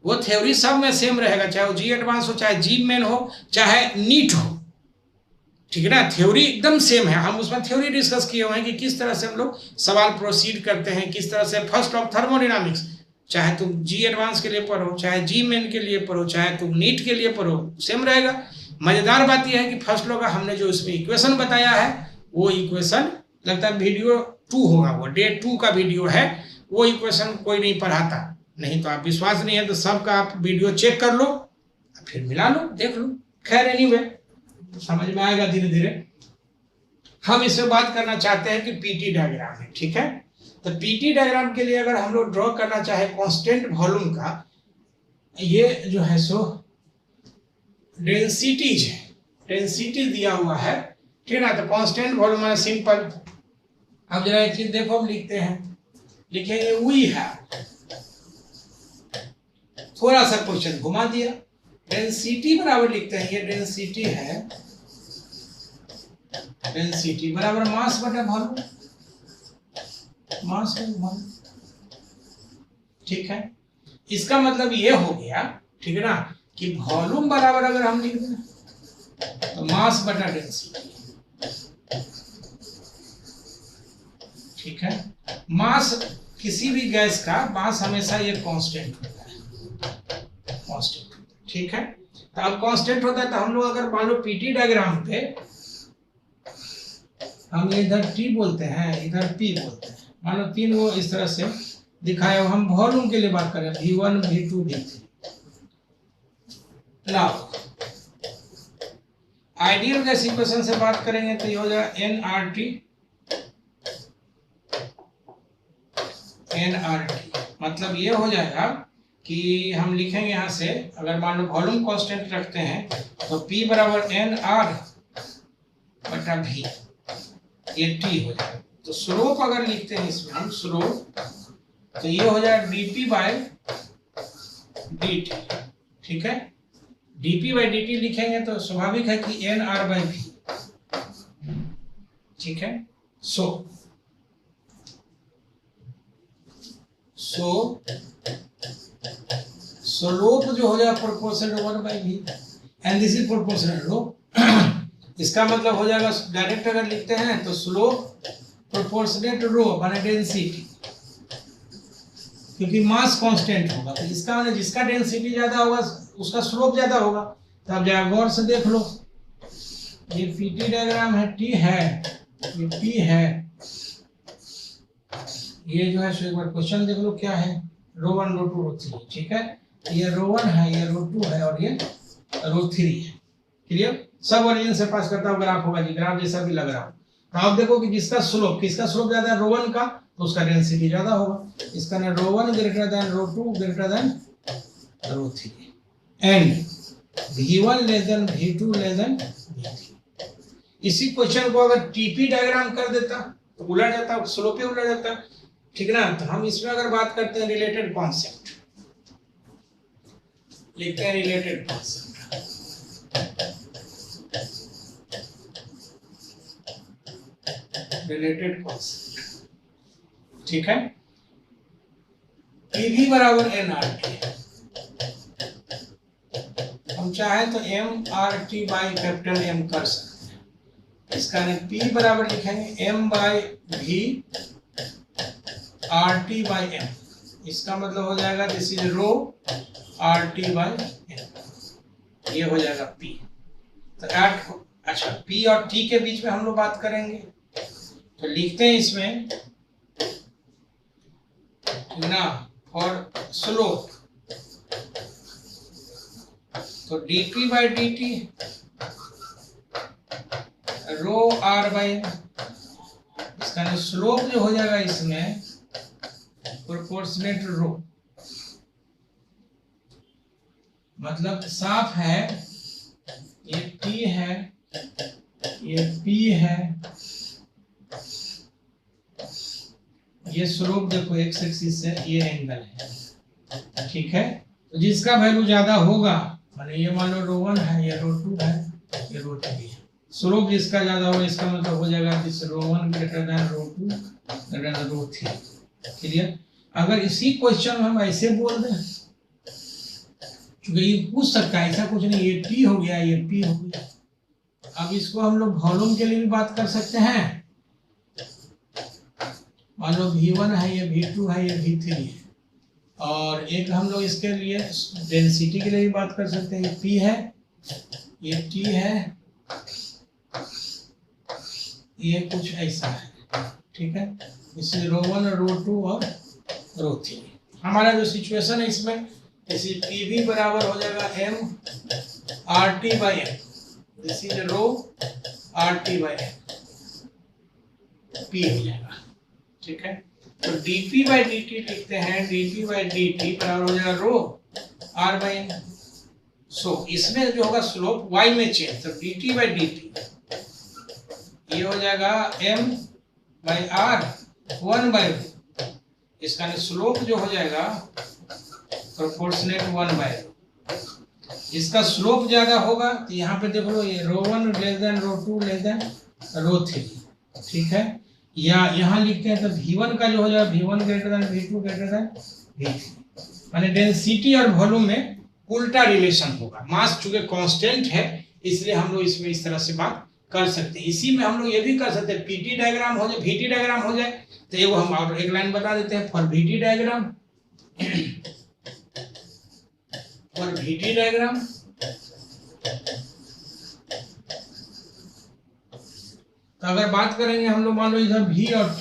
वो थ्योरी सब में सेम रहेगा, चाहे वो जी एडवांस हो, चाहे जी मेन हो, चाहे नीट हो, ठीक है ना। थ्योरी एकदम सेम है। हम उसमें थ्योरी डिस्कस किए हुए हैं कि किस तरह से हम लोग सवाल प्रोसीड करते हैं, किस तरह से फर्स्ट ऑफ थर्मोडायनामिक्स, चाहे तुम जी एडवांस के लिए पढ़ो, चाहे जी मेन के लिए पढ़ो, चाहे तुम नीट के लिए पढ़ो, सेम रहेगा। मजेदार बात यह है कि फर्स्ट लॉ का हमने जो इसमें इक्वेशन बताया है, वो इक्वेशन लगता है वीडियो 2 होगा, वो डे 2 का वीडियो है, वो इक्वेशन कोई नहीं पढ़ाता। नहीं तो आप विश्वास नहीं है तो सबका आप वीडियो चेक कर लो, फिर मिला लो, देख लो। खैर एनीवे, समझ में आएगा धीरे धीरे। हम इसमें बात करना चाहते हैं कि पीटी डायग्राम है, ठीक है। तो पीटी डायग्राम के लिए अगर हम लोग ड्रॉ करना चाहे कांस्टेंट वॉल्यूम का, ये जो है सो डेंसिटीज है, डेंसिटी दिया हुआ है, ठीक है ना। तो कांस्टेंट वॉल्यूम है सिंपल। अब जरा एक चीज देखो, हम लिखते हैं, लिखेंगे वी है, थोड़ा सा क्वेश्चन घुमा दिया, डेंसिटी बराबर लिखते हैं, ये डेंसिटी है, डेंसिटी बराबर मास बटा वॉल्यूम, मास बटा वॉल्यूम, ठीक है। इसका मतलब ये हो गया, ठीक है ना, कि वॉल्यूम बराबर अगर हम लिख दें तो मास बटा डेंसिटी, ठीक है। मास किसी भी गैस का मास हमेशा ये कांस्टेंट होता है, कांस्टेंट, ठीक है। तो अब कांस्टेंट होता है तो हम लोग अगर मान लो पीटी डायग्राम पे हम इधर टी बोलते हैं, इधर पी बोलते हैं, मान लो 3 वो इस तरह से दिखाया, हम वॉल्यूम के लिए बात करें, V1 V2 V3। Now ideal gas equation से बात करेंगे तो ये हो जाएगा nRT, मतलब ये हो जाएगा कि हम लिखेंगे यहाँ से, अगर मान लो वॉल्यूम कांस्टेंट रखते हैं तो P बराबर NR बटा V, ये T हो जाएगा। तो स्लोप अगर लिखते हैं इसमें हम, स्लोप तो ये हो जाएगा dp बाय dt, ठीक है। dp बाय dt लिखेंगे तो स्वाभाविक है कि nr बाय v, ठीक है। सो स्लोप जो हो जाएगा proportional 1/v and this is proportional rho. इसका मतलब हो जाएगा डायरेक्ट अगर लिखते हैं तो स्लोप प्रोपोर्शनेट रो माने डेंसिटी, क्योंकि मास कांस्टेंट होगा तो इसका मतलब जिसका डेंसिटी ज्यादा होगा उसका स्लोप ज्यादा होगा। तो आप जरा गौर से देख लो, ये पीटी डायग्राम है, टी है, ये पी है, ये जो है सो एक बार क्वेश्चन देख लो क्या है, रो 1 रो 2 रो 3, ठीक है। ये रो 1 है, ये रो 2 है और ये रो 3 है। क्लियर? सब ओरिजिन से पास करता हुआ ग्राफ होगा जी, ग्राफ जैसा भी लग रहा हो। तो आप देखो कि जिसका स्लोप, किसका स्लोप ज्यादा है, रो 1 का, तो उसका डेंसिटी ज्यादा होगा। इसका ना rho 1 greater than rho 2 greater than rho 3 and v1 less than v2 less than v3। इसी क्वेश्चन को अगर टीपी डायग्राम कर देता तो उलट जाता, स्लोप ही उलट जाता, ठीक ना। तो हम इसमें अगर बात करते हैं रिलेटेड कॉन्सेप्ट, लिखते हैं रिलेटेड कॉन्सेप्ट। रिलेटेड कॉन्सेप्ट, ठीक है। पीवी बराबर एनआरटी, हम चाहे तो M R T by capital M कर सकते हैं। इसका नहीं, पी बराबर लिखेंगे M by V R T by M. इसका मतलब हो जाएगा this is rho R T by M, ये हो जाएगा पी। तो एट, अच्छा पी और टी के बीच में हम लोग बात करेंगे तो लिखते हैं इसमें ना फॉर स्लोप, तो dt by dt rho R by, इसका स्लोप जो हो जाएगा इसमें प्रोपोर्शनेट रो, मतलब साफ है ये t है, ये p है, ये स्लोप देखो एक्स एक्सिस से ये एंगल है, ठीक है। तो जिसका वैल्यू ज्यादा होगा, माने ये मान लो रो 1 है, ये रो 2 है, ये रो 3 है, स्लोप जिसका ज्यादा होगा इसका मतलब हो जाएगा this rho 1 greater than rho 2 greater than rho 3। Clear? अगर इसी क्वेश्चन में हम ऐसे बोल दें, क्योंकि ये पूछ सकता है, ऐसा कुछ नहीं, ये टी हो गया, ये पी हो गया। अब इसको हम लोग वॉल्यूम के लिए भी बात कर सकते हैं, मान लो v1 है, ये v2 है, ये v3 है, और एक हम लोग इसके लिए डेंसिटी के लिए भी बात कर सकते हैं, ये p है, ये t है, ये कुछ ऐसा है, ठीक है। इसलिए रो 1 रो 2 और रो 3 हमारा जो सिचुएशन है इसमें, इसी pv बराबर हो जाएगा m rt by m, this is rho rt by m, p हो जाएगा, ठीक है। तो dp बाई dt लिखते हैं, dp बाई dt बराबर हो जाएगा रो r बाई m। सो इसमें जो होगा स्लोप y में चेंज, तो dt बाई dt ये हो जाएगा m बाई r 1 बाई, इसका स्लोप जो हो जाएगा प्रोपोर्शनेट 1 बाई, इसका स्लोप ज्यादा होगा तो यहाँ पे देख लो, ये रो 1 less than rho 2 less than rho 3, ठीक है। या यहाँ लिखते हैं तो v1 का जो हो जाएगा v1 greater than v2 greater than v3, माने डेंसिटी और वॉल्यूम में उल्टा रिलेशन होगा। मास चूंकि कांस्टेंट है इसलिए हम लोग इसमें इस तरह से बात कर सकते हैं। इसी में हम लोग ये भी कर सकते हैं, पीटी डायग्राम हो जाए, वीटी डायग्राम हो जाए, तो ये वो हम और एक लाइन बता देते हैं for VT diagram. For VT diagram तो अगर बात करेंगे हम लोग, मान लो इधर v और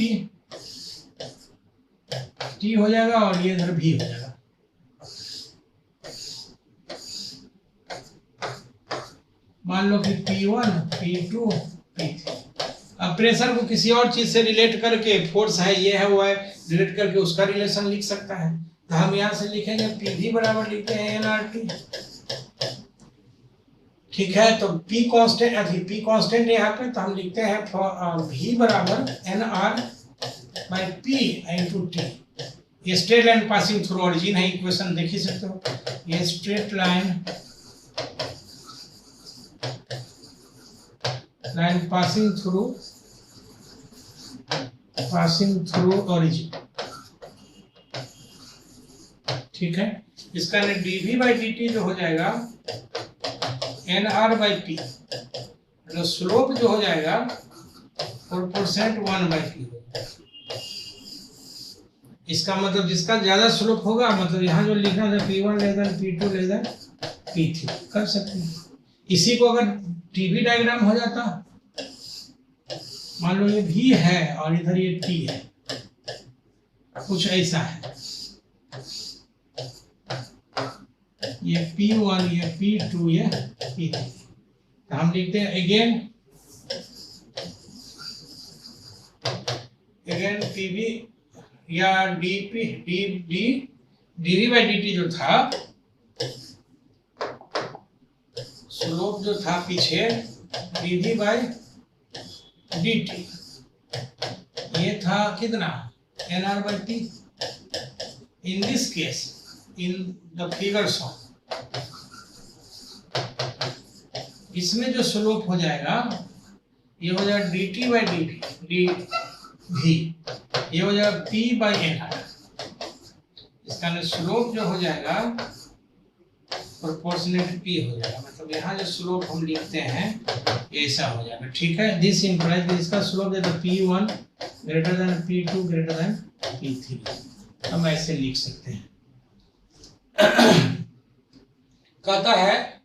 t हो जाएगा और ये इधर v हो जाएगा। मान लो कि P1, P2, P3। अब प्रेशर को किसी और चीज से रिलेट करके, फोर्स है ये है वो है, रिलेट करके उसका रिलेशन लिख सकता है। तो हम यहाँ से लिखेंगे PV बराबर लिखते हैं nRT, ठीक है। तो P कांस्टेंट यहाँ पे, तो हम लिखते हैं V बराबर nR by P into T। ये straight line passing through origin है, इक्वेशन देख ही सकते हो। ये straight line passing through origin, ठीक है। इसका dv बाई dt जो हो जाएगा nr बाई p, मतलब स्लोप जो हो जाएगा प्रोपोर्शनल 1/p। इसका मतलब जिसका ज्यादा स्लोप होगा, मतलब यहाँ जो लिखा था p1 leather p2 leather p3 कर सकते हैं। इसी को अगर टीवी डायग्राम हो जाता, मान लो ये v है और इधर ये t है, कुछ ऐसा है, ये p1 ये p2 ये p3, तो हम लिखते हैं अगेन pv या dv बाई dt जो था, स्लोप जो था पीछे dv बाई dt, ये था कितना nr by p। In this case in the figure shown, इसमें जो स्लोप हो जाएगा ये हो जाएगा dt बाई dv, ये हो जाएगा p बाई nr। इसका स्लोप जो हो जाएगा प्रोपोर्शनेट p हो जाएगा, मतलब यहाँ जो स्लोप हम लिखते हैं ऐसा हो जाएगा, ठीक है। दिस इंप्लाइज इसका स्लोप देता p1 greater than p2 greater than p3, हम ऐसे लिख सकते हैं। कहता है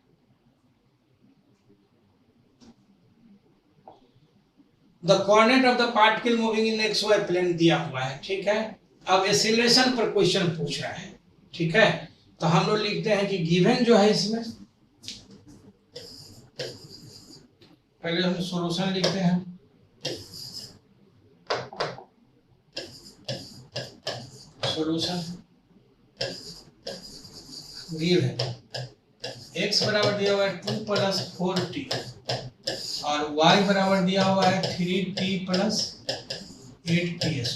the coordinate of the particle moving in xy plane दिया हुआ है, ठीक है। अब एक्सीलरेशन पर क्वेश्चन पूछ रहा है, ठीक है। तो हम लोग लिखते हैं कि गिवन जो है, इसमें पहले हम सॉल्यूशन लिखते हैं। सॉल्यूशन गिव है x बराबर दिया हुआ है 2 + 4t और y बराबर दिया हुआ है 3t + 8t²।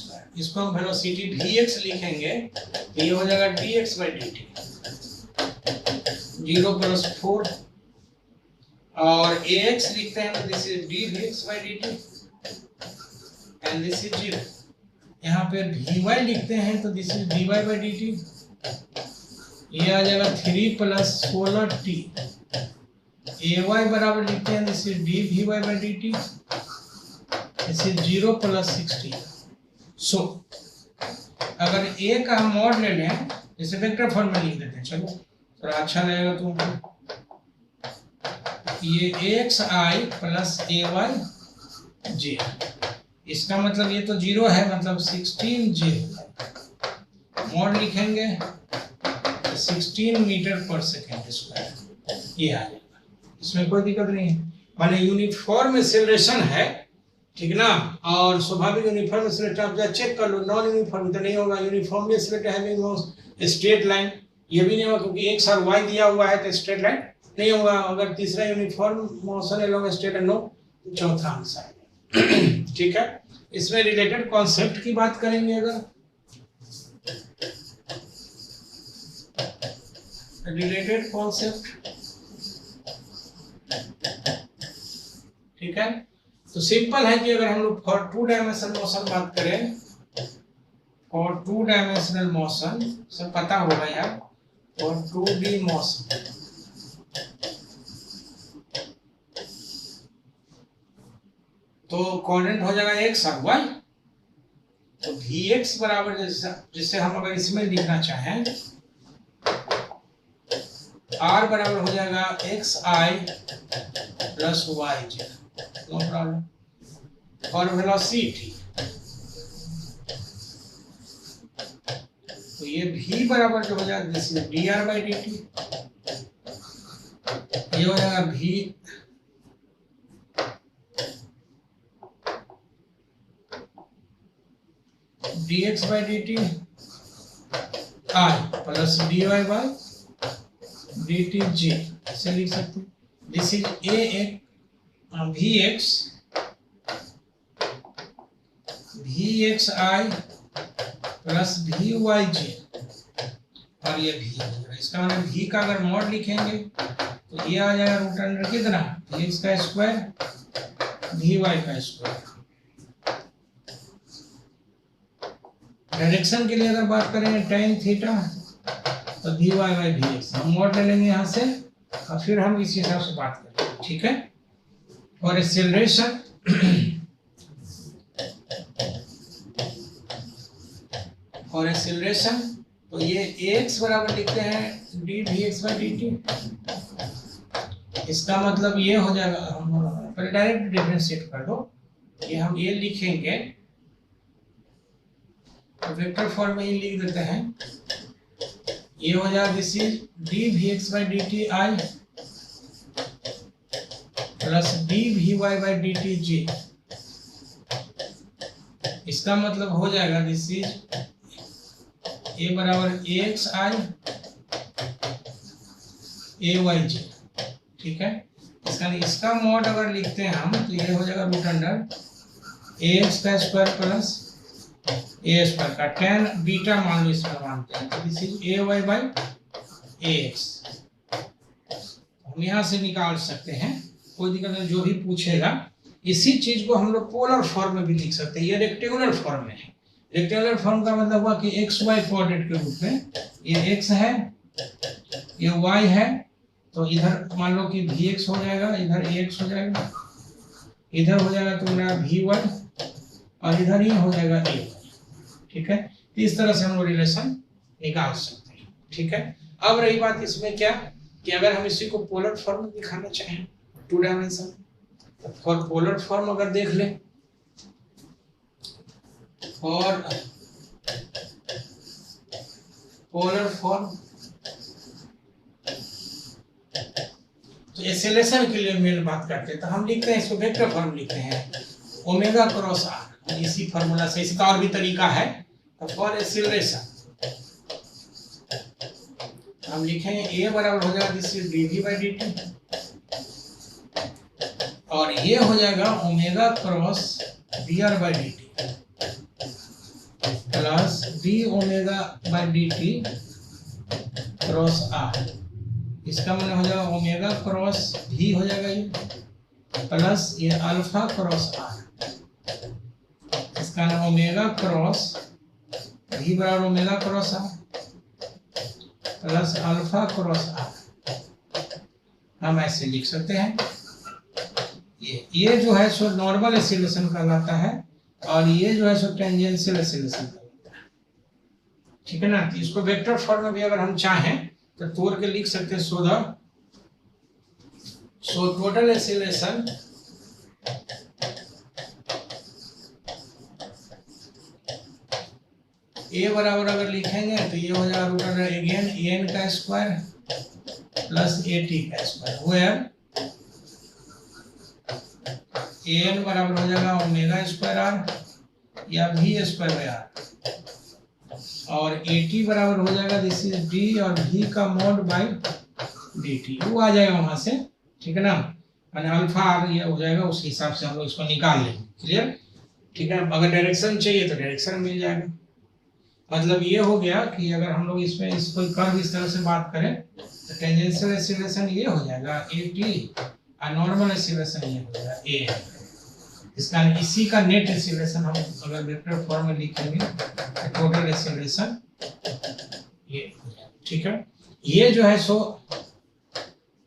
इसको हम वेलोसिटी vx लिखेंगे तो ये हो जाएगा dx बाई dt, 0 + 4, और ax लिखते हैं तो this is dvx by dt and this is 0। यहाँ पे vy लिखते हैं तो this is dy by dt, ये आ जाएगा 3 + 16t। ay बराबर लिखते हैं this is dvy by dt, this is 0 + 16। सो अगर a का हम मॉड ले लें, जैसे वेक्टर फॉर्म में लिख देते हैं, चलो थोड़ा अच्छा रहेगा तुमको। ये axi + ayj, इसका मतलब ये तो 0 है, मतलब 16j मॉड लिखेंगे 16 मीटर/सेकंड², ये आ जाएगा, इसमें कोई दिक्कत नहीं है। माने यूनिफॉर्म एक्सेलरेशन है, ठीक ना। और स्वाभाविक यूनिफॉर्म एक्सेलरेशन आप जब चेक कर लो, नॉन यूनिफॉर्म तो नहीं होगा। Uniformly accelerated having straight line, ये भी नहीं होगा क्योंकि x और y दिया हुआ है तो स्ट्रेट लाइन नहीं होगा। अगर तीसरा uniform motion along straight and no, चौथा आंसर है, ठीक है। इसमें रिलेटेड कॉन्सेप्ट की बात करेंगे, अगर रिलेटेड कॉन्सेप्ट, ठीक है। तो सिंपल है कि अगर हम लोग फॉर 2 डायमेंशनल मोशन बात करें, फॉर 2 डायमेंशनल मोशन सब पता होगा यार, और 2D मोशन, तो कोऑर्डिनेट हो जाएगा x और y। तो vx बराबर जिससे हम अगर इसमें लिखना चाहें, r बराबर हो जाएगा xi + yj, नो प्रॉब्लम। और वेलोसिटी, तो ये v बराबर जो हो जाएगा this is dr by dt, ये हो जाएगा v dx by dt i plus dy by dt j, ऐसे लिख सकते हैं। This is vx i plus V Y J और ये भी हो जाएगा। इसका मतलब v का अगर मॉड लिखेंगे तो ये आ जाएगा रूट अंडर कितना vx का स्क्वायर vy का स्क्वायर। डायरेक्शन के लिए अगर बात करेंगे tan थीटा तो dy बाई vx हम मॉड ले लेंगे यहाँ से और फिर हम इसी हिसाब से बात करेंगे, ठीक है। और एक्सेलरेशन तो ये ax बराबर लिखते हैं D V X by D T. इसका मतलब ये हो जाएगा, पहले डायरेक्ट डिफरेंशिएट कर दो, ये हम ये लिखेंगे तो वेक्टर फॉर्म में ही लिख देते हैं। ये हो जाएगा this is D V X by D T I plus D V Y by D T J. इसका मतलब हो जाएगा दिस इज ए बराबर ए एक्स आई ए वाई जे, ठीक है। इसका मॉड अगर लिखते हैं हम तो ये हो जाएगा रूट अंडर ए एक्स का स्क्वायर प्लस ए स्क्वायर का tan बीटा मान लो इसमें मानते हैं तो this is A Y by A X. हम यहाँ से निकाल सकते हैं, कोई दिक्कत नहीं, जो भी पूछेगा। इसी चीज को हम लोग पोलर फॉर्म में भी लिख सकते हैं। ये रेक्टेंगुलर फॉर्म में है। रेक्टेंगुलर फॉर्म का मतलब हुआ कि एक्स वाई कोऑर्डिनेट के रूप में, ये एक्स है ये वाई है, तो इधर मान लो कि भी एक्स हो जाएगा, इधर ए एक्स हो जाएगा, इधर हो जाएगा तो मेरा भी वाई और इधर ही हो जाएगा ए वाई, ठीक है। तो इस तरह से हम लोग रिलेशन निकाल सकते हैं, ठीक है। अब रही बात इसमें क्या कि अगर हम इसी को पोलर फॉर्म में दिखाना चाहें, two dimension, for polar form अगर देख लें और पोलर फॉर्म तो एक्सेलरेशन के लिए मेन बात करते हैं तो हम लिखते हैं इसको वेक्टर फॉर्म लिखते हैं ओमेगा क्रॉस आर। इसी फॉर्मूला से, इसका और भी तरीका है। तो फॉर एक्सेलरेशन हम लिखेंगे ए बराबर हो जाएगा this is D V by D T और ये हो जाएगा omega cross D R by D T plus D omega by D T cross R. इसका मतलब हो जाएगा ओमेगा क्रॉस भी हो जाएगा ये प्लस ये अल्फा क्रॉस आर। इसका नाम ओमेगा क्रॉस भी बराबर omega cross R plus alpha cross R. हम ऐसे लिख सकते हैं। ये जो है सो नॉर्मल एक्सीलरेशन कहलाता है और ये जो है सो टेंजेंशियल एक्सीलरेशन कहलाता है, ठीक है ना। तो इसको वेक्टर फॉर्म में भी अगर हम चाहें तो तोड़ के लिख सकते हैं। सो टोटल एक्सीलरेशन ए बराबर अगर लिखेंगे तो ये हो जाएगा रूट अंडर अगेन एन का स्क्वायर प्लस ए टी का स्क्वायर, वेयर एन बराबर हो जाएगा ओमेगा स्क्वायर आर या वी स्क्वायर बाई आर और ए टी बराबर हो जाएगा दिस इज डी और वी का मॉड बाई डी टी। वो आ जाएगा वहां से, ठीक है ना। मैंने अल्फा आर ये हो जाएगा, उस हिसाब से हम लोग इसको निकाल लेंगे। क्लियर, ठीक है। अगर डायरेक्शन चाहिए तो डायरेक्शन मिल जाएगा। मतलब ये हो गया कि अगर हम लोग इसमें इसको कर्व इस तरह से बात करें तो टेंजेंशियल एक्सीलरेशन ये हो जाएगा ए टी और नॉर्मल एक्सीलरेशन ये हो जाएगा ए। इसका इसी का नेट एक्सीलरेशन हम अगर वेक्टर फॉर्म में लिखेंगे तो टोटल एक्सीलरेशन ये हो जाएगा, ठीक है। ये जो है सो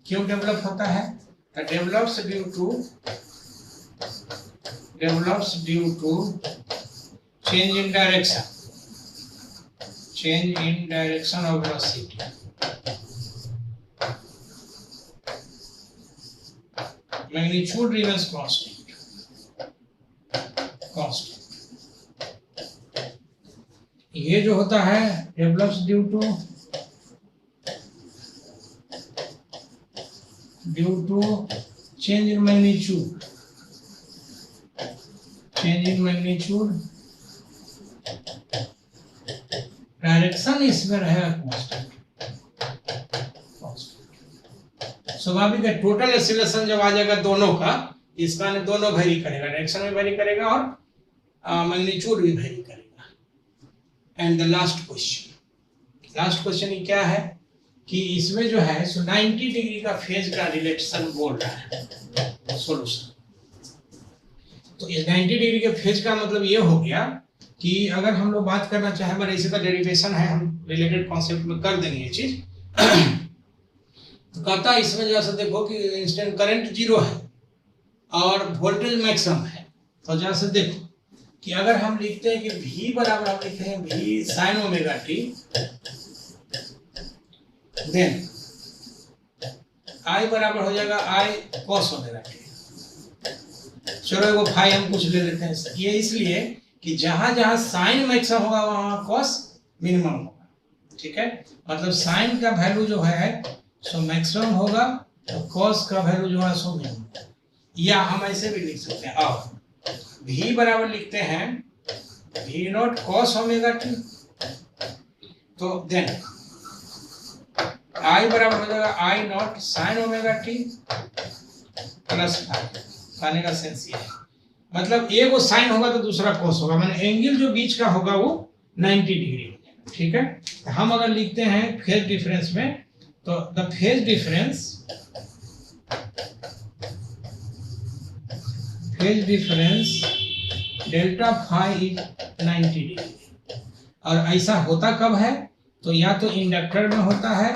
क्यों डेवलप होता है? Develops due to change in direction of velocity. Magnitude remains constant. ये जो होता है develops due to change in magnitude. Direction इसमें रहेगा कांस्टेंट। स्वाभाविक है, टोटल एक्सीलरेशन जब आ जाएगा दोनों का, इसका ने दोनों वेरी करेगा, डायरेक्शन में वेरी करेगा और मैग्नीट्यूड भी वेरी करेगा। एंड द लास्ट क्वेश्चन ये क्या है कि इसमें जो है 90 डिग्री का फेज का रिलेशन बोल रहा है सॉल्यूशन। तो इस 90 डिग्री के फेज का मतलब ये हो गया कि अगर हम लोग बात करना चाहें, हमारे इसी का डेरिवेशन है, हम रिलेटेड कॉन्सेप्ट में कर देंगे ये चीज। तो कहता है इसमें जैसे देखो कि इंस्टेंट करंट 0 है और वोल्टेज मैक्सिमम है। तो जैसे देखो कि अगर हम लिखते हैं कि V बराबर हम लिखते हैं V sin omega t, then I बराबर हो जाएगा I cos ओमेगा t। चलो वो फाई हम कुछ ले लेते हैं, ये इसलिए कि जहां जहां साइन मैक्सिमम होगा वहां कॉस मिनिमम होगा। ठीक है, मतलब साइन का वैल्यू जो है सो मैक्सिमम होगा तो कॉस का वैल्यू जो है सो मिनिमम। या हम ऐसे भी लिख सकते हैं, अब V बराबर लिखते हैं V naught cos omega t, तो देन I बराबर हो जाएगा I naught sine omega t plus phi. कहने का सेंस ये है, मतलब एक वो साइन होगा तो दूसरा कॉस होगा, माने एंगल जो बीच का होगा वो 90 डिग्री हो जाएगा। ठीक है, हम अगर लिखते हैं फेज डिफरेंस में, तो the phase difference delta phi is 90 degree. और ऐसा होता कब है, तो या तो इंडक्टर में होता है,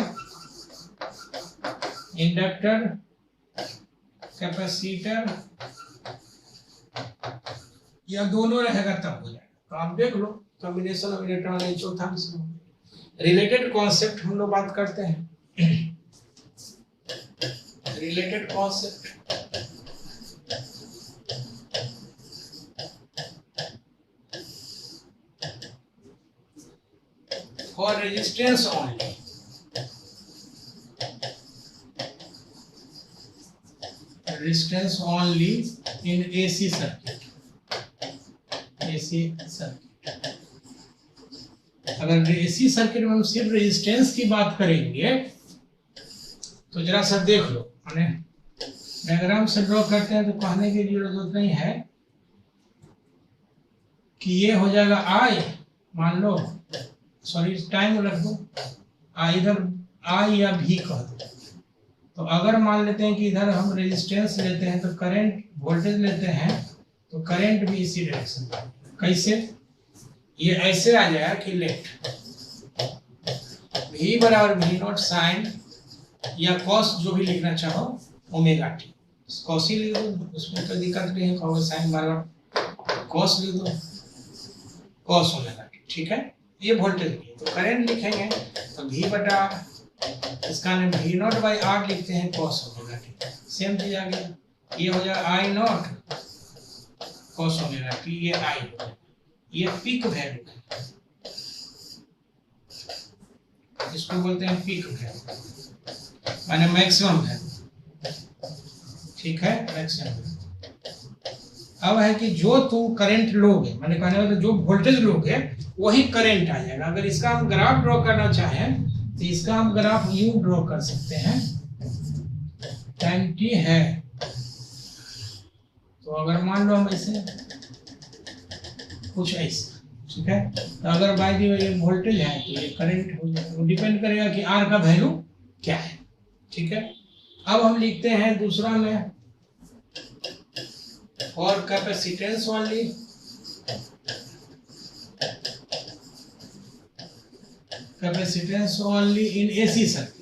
इंडक्टर, कैपेसिटर, या दोनों रहेगा तब हो जाएगा। तो आप देख लो कॉम्बिनेशन ऑफ इलेक्ट्रॉन है चौथा विषय। रिलेटेड कॉन्सेप्ट हम लोग बात करते हैं, related concept for resistance only. Resistance only in AC circuit. AC circuit, अगर AC सर्किट में हम सिर्फ रेजिस्टेंस की बात करेंगे तो जरा सा देख लो, मैंने डायग्राम से ड्रॉ करते हैं तो कहने की जरूरत नहीं है कि ये हो जाएगा I, मान लो, सॉरी टाइम रख दो, इधर I या V कह दो। तो अगर मान लेते हैं कि इधर हम रेजिस्टेंस लेते हैं तो करंट, वोल्टेज लेते हैं तो करंट भी इसी डायरेक्शन में। कैसे, ये ऐसे आ जाएगा कि लेफ्ट V बराबर V नॉट साइन या कॉस, जो भी लिखना चाहो, ओमेगा टी, कॉस ही लिख दो, उसमें कोई दिक्कत नहीं है। कहोगे साइन बराबर कॉस लिख दो, कॉस ओमेगा टी। ठीक है, ये वोल्टेज भी है, तो करंट लिखेंगे तो V बटा इसका नाम V नॉट बाई R लिखते हैं कॉस ओमेगा टी। सेम चीज आ गया, ये हो जाएगा I not cos omega T, ये I, ये पीक वैल्यू है, इसको बोलते हैं पीक वैल्यू, माने मैक्सिमम वैल्यू। ठीक है, मैक्सिमम। अब है कि जो तुम करंट लोगे, माने कहने वाला जो वोल्टेज लोगे वही करंट आ जाएगा। अगर इसका हम ग्राफ ड्रॉ करना चाहें तो इसका हम ग्राफ यूं ड्रॉ कर सकते हैं, टाइम t है तो अगर मान लो हम ऐसे कुछ ऐसे, ठीक है, तो अगर बाय दी ये वोल्टेज है तो ये करंट हो जाएगा। वो डिपेंड करेगा कि R का वैल्यू क्या है। ठीक है, अब हम लिखते हैं दूसरा में और capacitance only, capacitance only in AC circuit.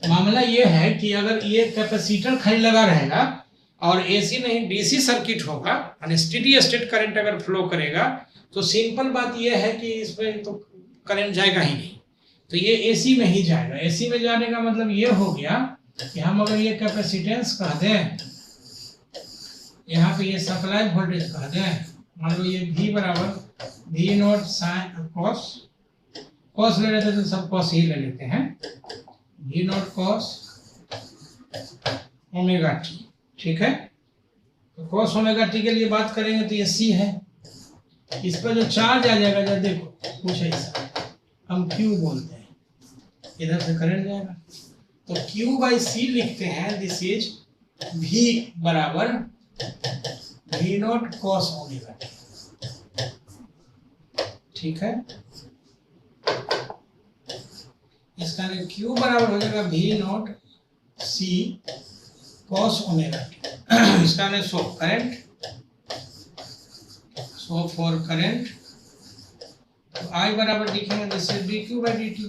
मामला ये है कि अगर ये कैपेसिटर खाली लगा रहेगा और AC नहीं DC सर्किट होगा, यानी स्टेडी स्टेट करंट अगर फ्लो करेगा, तो सिंपल बात ये है कि इसमें तो करंट जाएगा ही नहीं, तो ये AC में ही जाएगा। AC में जाने का मतलब ये हो गया कि हम अगर ये कैपेसिटेंस कह दें, यहाँ पे ये सप्लाई वोल्टेज कह दें, मान लो ये V बराबर V not sine cos, cos ले लेते तो सब कॉस ही ले लेते हैं, V naught cos omega T. ठीक है, तो कॉस ओमेगा टी के लिए बात करेंगे तो ये C है, इस पर जो चार्ज आ जाएगा, जब देखो कुछ ऐसा हम Q बोलते हैं, इधर से करंट जाएगा तो Q बाई C लिखते हैं। दिस इज V बराबर V not cos omega T. ठीक है, इसका क्यू बराबर हो जाएगा V nought C cos omega T. इसका हमने सो फॉर करंट तो आई बराबर लिखेंगे this is D Q by D T.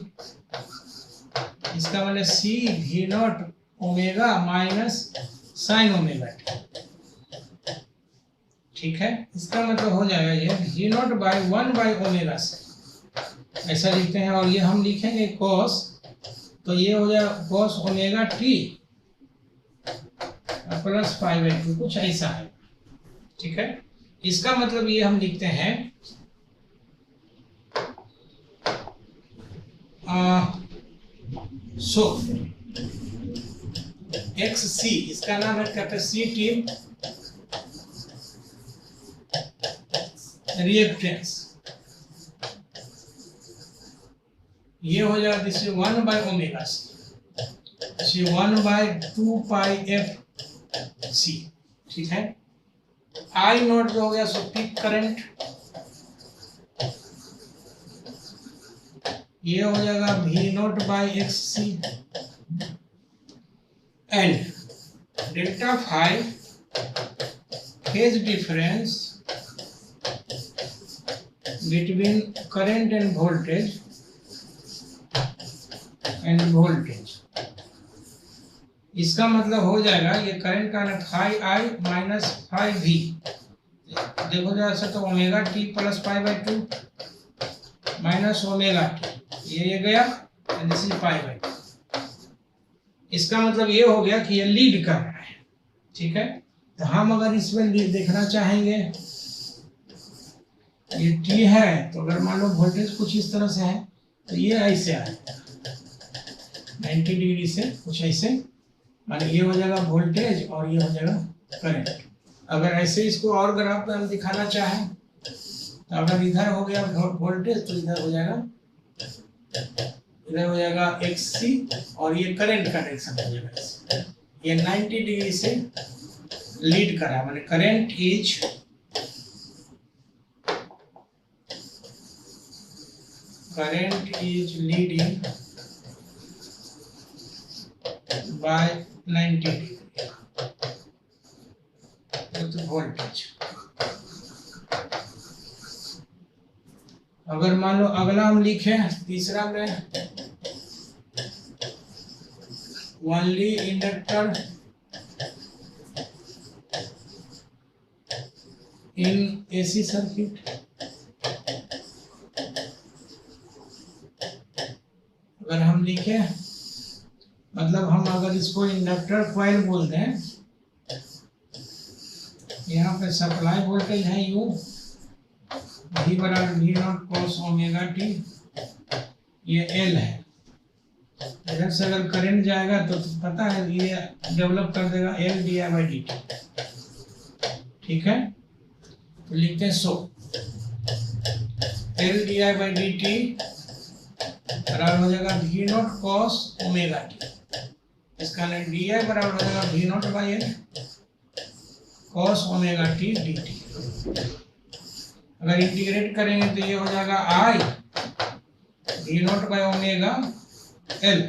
इसका मतलब C V nought omega minus sine omega T. ठीक है, इसका मतलब हो जाएगा ये V not by 1 by omega C, ऐसा लिखते हैं। और ये हम लिखेंगे कॉस, तो ये हो जाएगा कॉस ओमेगा टी प्लस 5/2, कुछ ऐसा है। ठीक है, इसका मतलब ये हम लिखते हैं सो एक्स सी, इसका नाम है कैपेसिटिव रिएक्टेंस। ये हो जाएगा this 1 by omega C, 1 by 2 pi F C. ठीक है, आई नॉट जो हो गया सो पीक करंट, ये हो जाएगा V not by X C and delta phi phase difference between current and voltage. इसका मतलब हो जाएगा ये करंट का phi I minus phi V, देखो जैसा तो omega T plus 5/2 minus omega T, ये गया दिस इज 5/2। इसका मतलब ये हो गया कि ये लीड कर रहा है। ठीक है, तो हम अगर इसमें देखना चाहेंगे ये टी है, तो अगर मान लो वोल्टेज कुछ इस तरह से है तो ये ऐसे आएगा 90 डिग्री से, कुछ ऐसे, माने ये हो जाएगा वोल्टेज और ये हो जाएगा करंट। अगर ऐसे इसको और ग्राफ में हम दिखाना चाहें तो अगर इधर हो गया वोल्टेज तो इधर हो जाएगा एक्सी और ये करंट का डायरेक्शन हो जाएगा। ये 90 डिग्री से लीड कर रहा है, माने current is leading by 90 degree तो वोल्टेज। अगर मान लो अगला हम लिखे तीसरा में only inductor in AC circuit, अगर हम लिखे मतलब हम अगर इसको इंडक्टर कॉइल बोल दें, यहाँ पे सप्लाई वोल्टेज है यू वी बराबर V not cos omega T, ये एल है। इधर से अगर करंट जाएगा तो पता है ये डेवलप कर देगा L D I by D T. ठीक है, तो लिखते हैं so L D I by D T बराबर हो जाएगा V not cos omega T. इसका डी आई बराबर हो जाएगा V not by L cos omega T D T. अगर इंटीग्रेट करेंगे तो ये हो जाएगा I V not by omega L.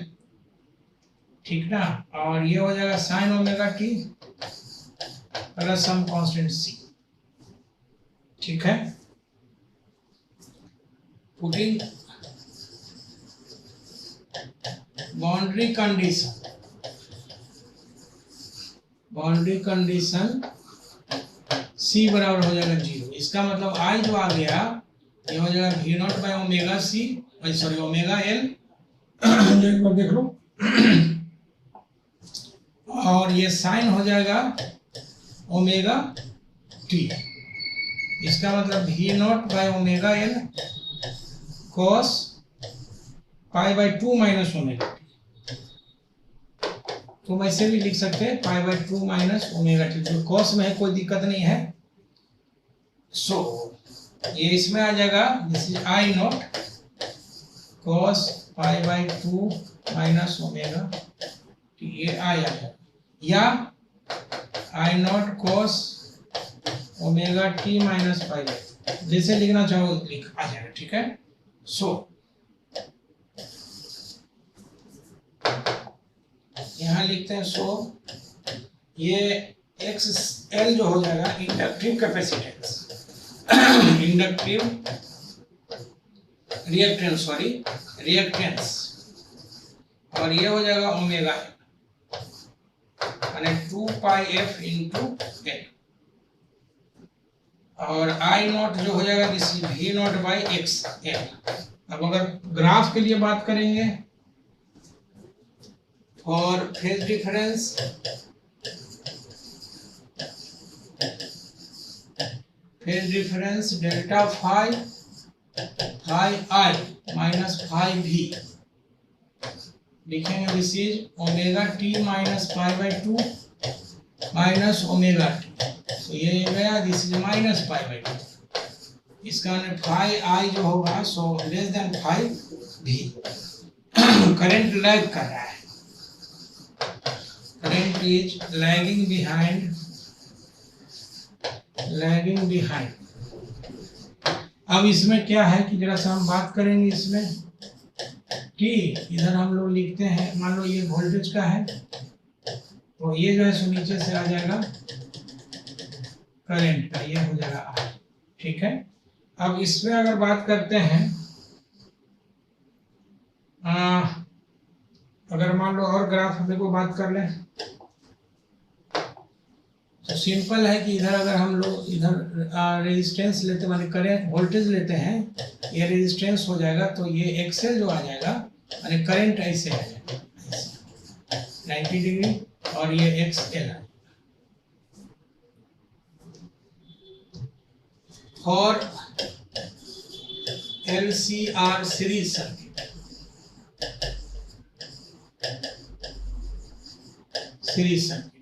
ठीक ना, और ये हो जाएगा sine omega T plus some constant सी। ठीक है, पुटिंग बाउंड्री कंडीशन सी बराबर हो जाएगा 0। इसका मतलब आई जो आ गया ये हो जाएगा V not by omega C, sorry omega L, एक बार देख लो, और ये साइन हो जाएगा ओमेगा टी। इसका मतलब V not by omega L cos पाई/2 माइनस ओमेगा टी। तुम ऐसे भी लिख सकते हैं पाई/2 माइनस ओमेगा टी, जो कॉस में है कोई दिक्कत नहीं है। सो ये इसमें आ जाएगा this is I nought cos पाई/2 माइनस ओमेगा टी, ये आ जाएगा, या I nought cos omega T minus pi by, जैसे लिखना चाहो लिख आ जाएगा, ठीक है। सो यहाँ लिखते हैं, सो ये एक्स एल जो हो जाएगा inductive capacitance, inductive reactance, sorry reactance, और ये हो जाएगा ओमेगा यानी 2 पाई एफ इंटू एल, और आई नॉट जो हो जाएगा this is V not by X L. अब अगर ग्राफ के लिए बात करेंगे, for phase difference delta phi I minus phi भी लिखेंगे, this is omega T minus pi by 2 minus omega T, तो ये गया, this is minus pi by 2, इसका फाई आई जो होगा सो लेस देन फाई भी। करंट लैग कर रहा है, करंट इज लैगिंग बिहाइंड, अब इसमें क्या है कि जरा सा हम बात करेंगे इसमें कि इधर हम लोग लिखते हैं, मान लो ये वोल्टेज का है, तो ये जो है सो नीचे से आ जाएगा करंट का, ये हो जाएगा आर, ठीक है। अब इसमें अगर बात करते हैं, अगर मान लो और ग्राफ हम लोग बात कर लें, तो सिंपल है कि इधर अगर हम लोग इधर रेजिस्टेंस लेते माने करेंट वोल्टेज लेते हैं, ये रेजिस्टेंस हो जाएगा, तो ये एक्सएल जो आ जाएगा माने करंट ऐसे आ जाएगा 90 डिग्री, और ये XL for LCR series circuit,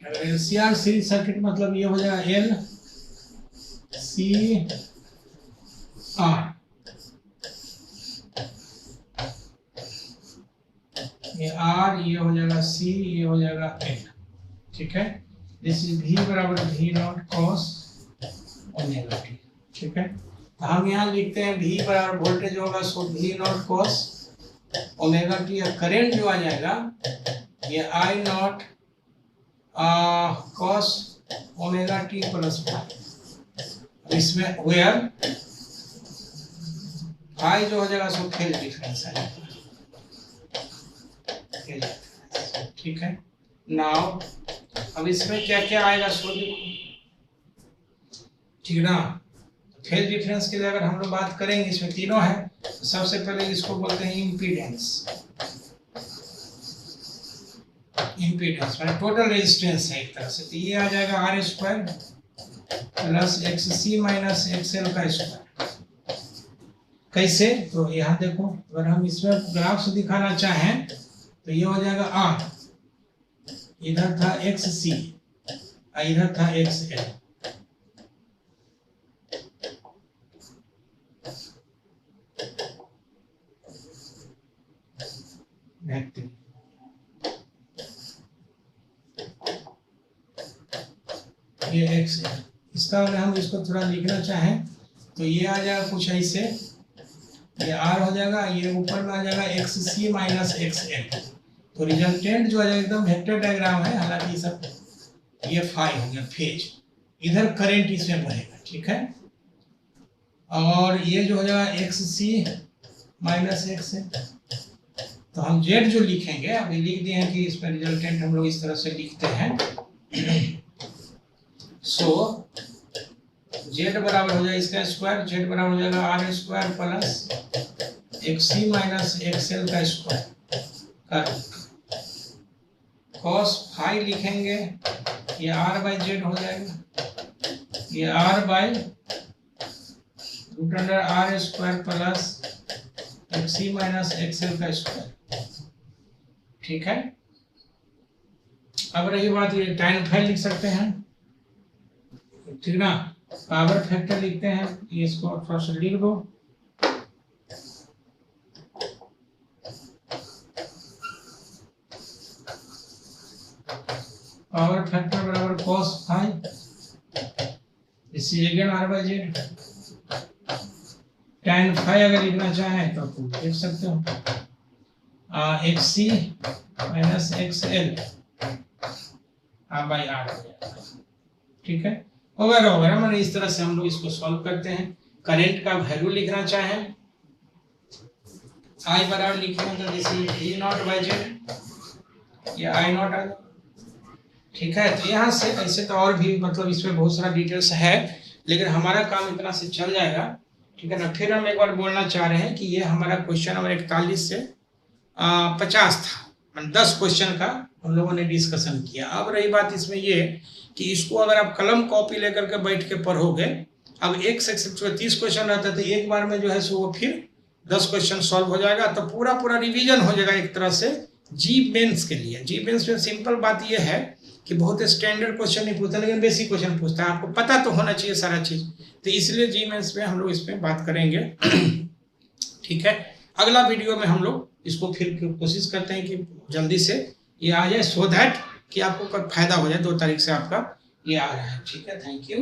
अगर एलसीआर सीरीज सर्किट मतलब ये हो जाएगा एल सी आर, ये आर, ये हो जाएगा सी, ये हो जाएगा एल, ठीक है। दिस इज वी बराबर V not cos omega T, ठीक है। तो हम यहाँ लिखते हैं वी बराबर वोल्टेज होगा so V not cos omega T, current जो आ जाएगा ये I nought cos omega T plus phi, इसमें वेयर फाई जो हो जाएगा सो फेज डिफरेंस है, ठीक है। नाउ अब इसमें क्या क्या आएगा सो देखो, ठीक ना। फेज डिफरेंस के लिए अगर हम लोग बात करेंगे, इसमें तीनों है, सबसे पहले इसको बोलते हैं इम्पीडेंस, टोटल रेजिस्टेंस है एक तरह से, तो ये आ जाएगा R square plus X C minus XL का स्क्वायर। कैसे, तो यहाँ देखो, अगर हम इसमें ग्राफ से दिखाना चाहें तो ये हो जाएगा आर, इधर था एक्स सी, इधर था एक्स एल, ये एक्स है। इसका अगर हम इसको थोड़ा लिखना चाहें तो ये आ जाएगा कुछ ऐसे, ये आर हो जाएगा, ये ऊपर में आ जाएगा x C minus X L, तो रिजल्टेंट जो है एकदम वेक्टर डायग्राम है, हालांकि सब ये फाई हो गया फेज, इधर करंट इसमें बहेगा, ठीक है। और ये जो हो जाएगा x C minus X L, तो हम जेड जो लिखेंगे, अभी लिख दिए हैं कि इसमें रिजल्टेंट हम लोग इस तरह से लिखते हैं, सो जेड बराबर हो जाएगा इसका स्क्वायर, जेड बराबर हो जाएगा R square plus X C minus X L का स्क्वायर कर, कॉस फाई लिखेंगे, ये आर बाई जेड हो जाएगा, ये R by root under R square plus X C minus X L का स्क्वायर, ठीक है। अब रही बात, ये टाइम फाई लिख सकते हैं, ठीक ना। पावर फैक्टर लिखते हैं, इसको थोड़ा सा लिख दो, पावर फैक्टर बराबर cos फाई, इस second R by Z tan phi अगर लिखना चाहें तो आप लिख सकते हो X C minus X L by R, ठीक है, वगैरह वगैरह। मैंने इस तरह से हम लोग इसको सॉल्व करते हैं। करंट का वैल्यू लिखना चाहें आई बराबर लिखेंगे तो जैसे ई नॉट बाई जेड या आई नॉट आ, ठीक है। तो यहाँ से ऐसे तो और भी मतलब इसमें बहुत सारा डिटेल्स है, लेकिन हमारा काम इतना से चल जाएगा, ठीक है ना। फिर हम एक बार बोलना चाह रहे हैं कि ये हमारा क्वेश्चन नंबर 41 से 50 था, 10 क्वेश्चन का हम लोगों ने डिस्कशन किया। अब रही बात इसमें ये कि इसको अगर आप कलम कॉपी लेकर के बैठ के पढ़ोगे, अब एक सेक्शन 30 क्वेश्चन रहता है तो एक बार में जो है सो वो फिर 10 क्वेश्चन सॉल्व हो जाएगा, तो पूरा रिवीजन हो जाएगा एक तरह से जी मेंस के लिए। जी मेंस में सिंपल बात ये है कि बहुत स्टैंडर्ड क्वेश्चन नहीं पूछता, लेकिन बेसिक क्वेश्चन पूछता है, आपको पता तो होना चाहिए सारा चीज। तो इसलिए जी मेंस में हम लोग इस पर बात करेंगे, ठीक है। अगला वीडियो में हम लोग इसको फिर कोशिश करते हैं कि जल्दी से ये आ जाए, सो दैट कि आपको फायदा हो जाए। 2 तारीख से आपका ये आ रहा है, ठीक है। Thank you.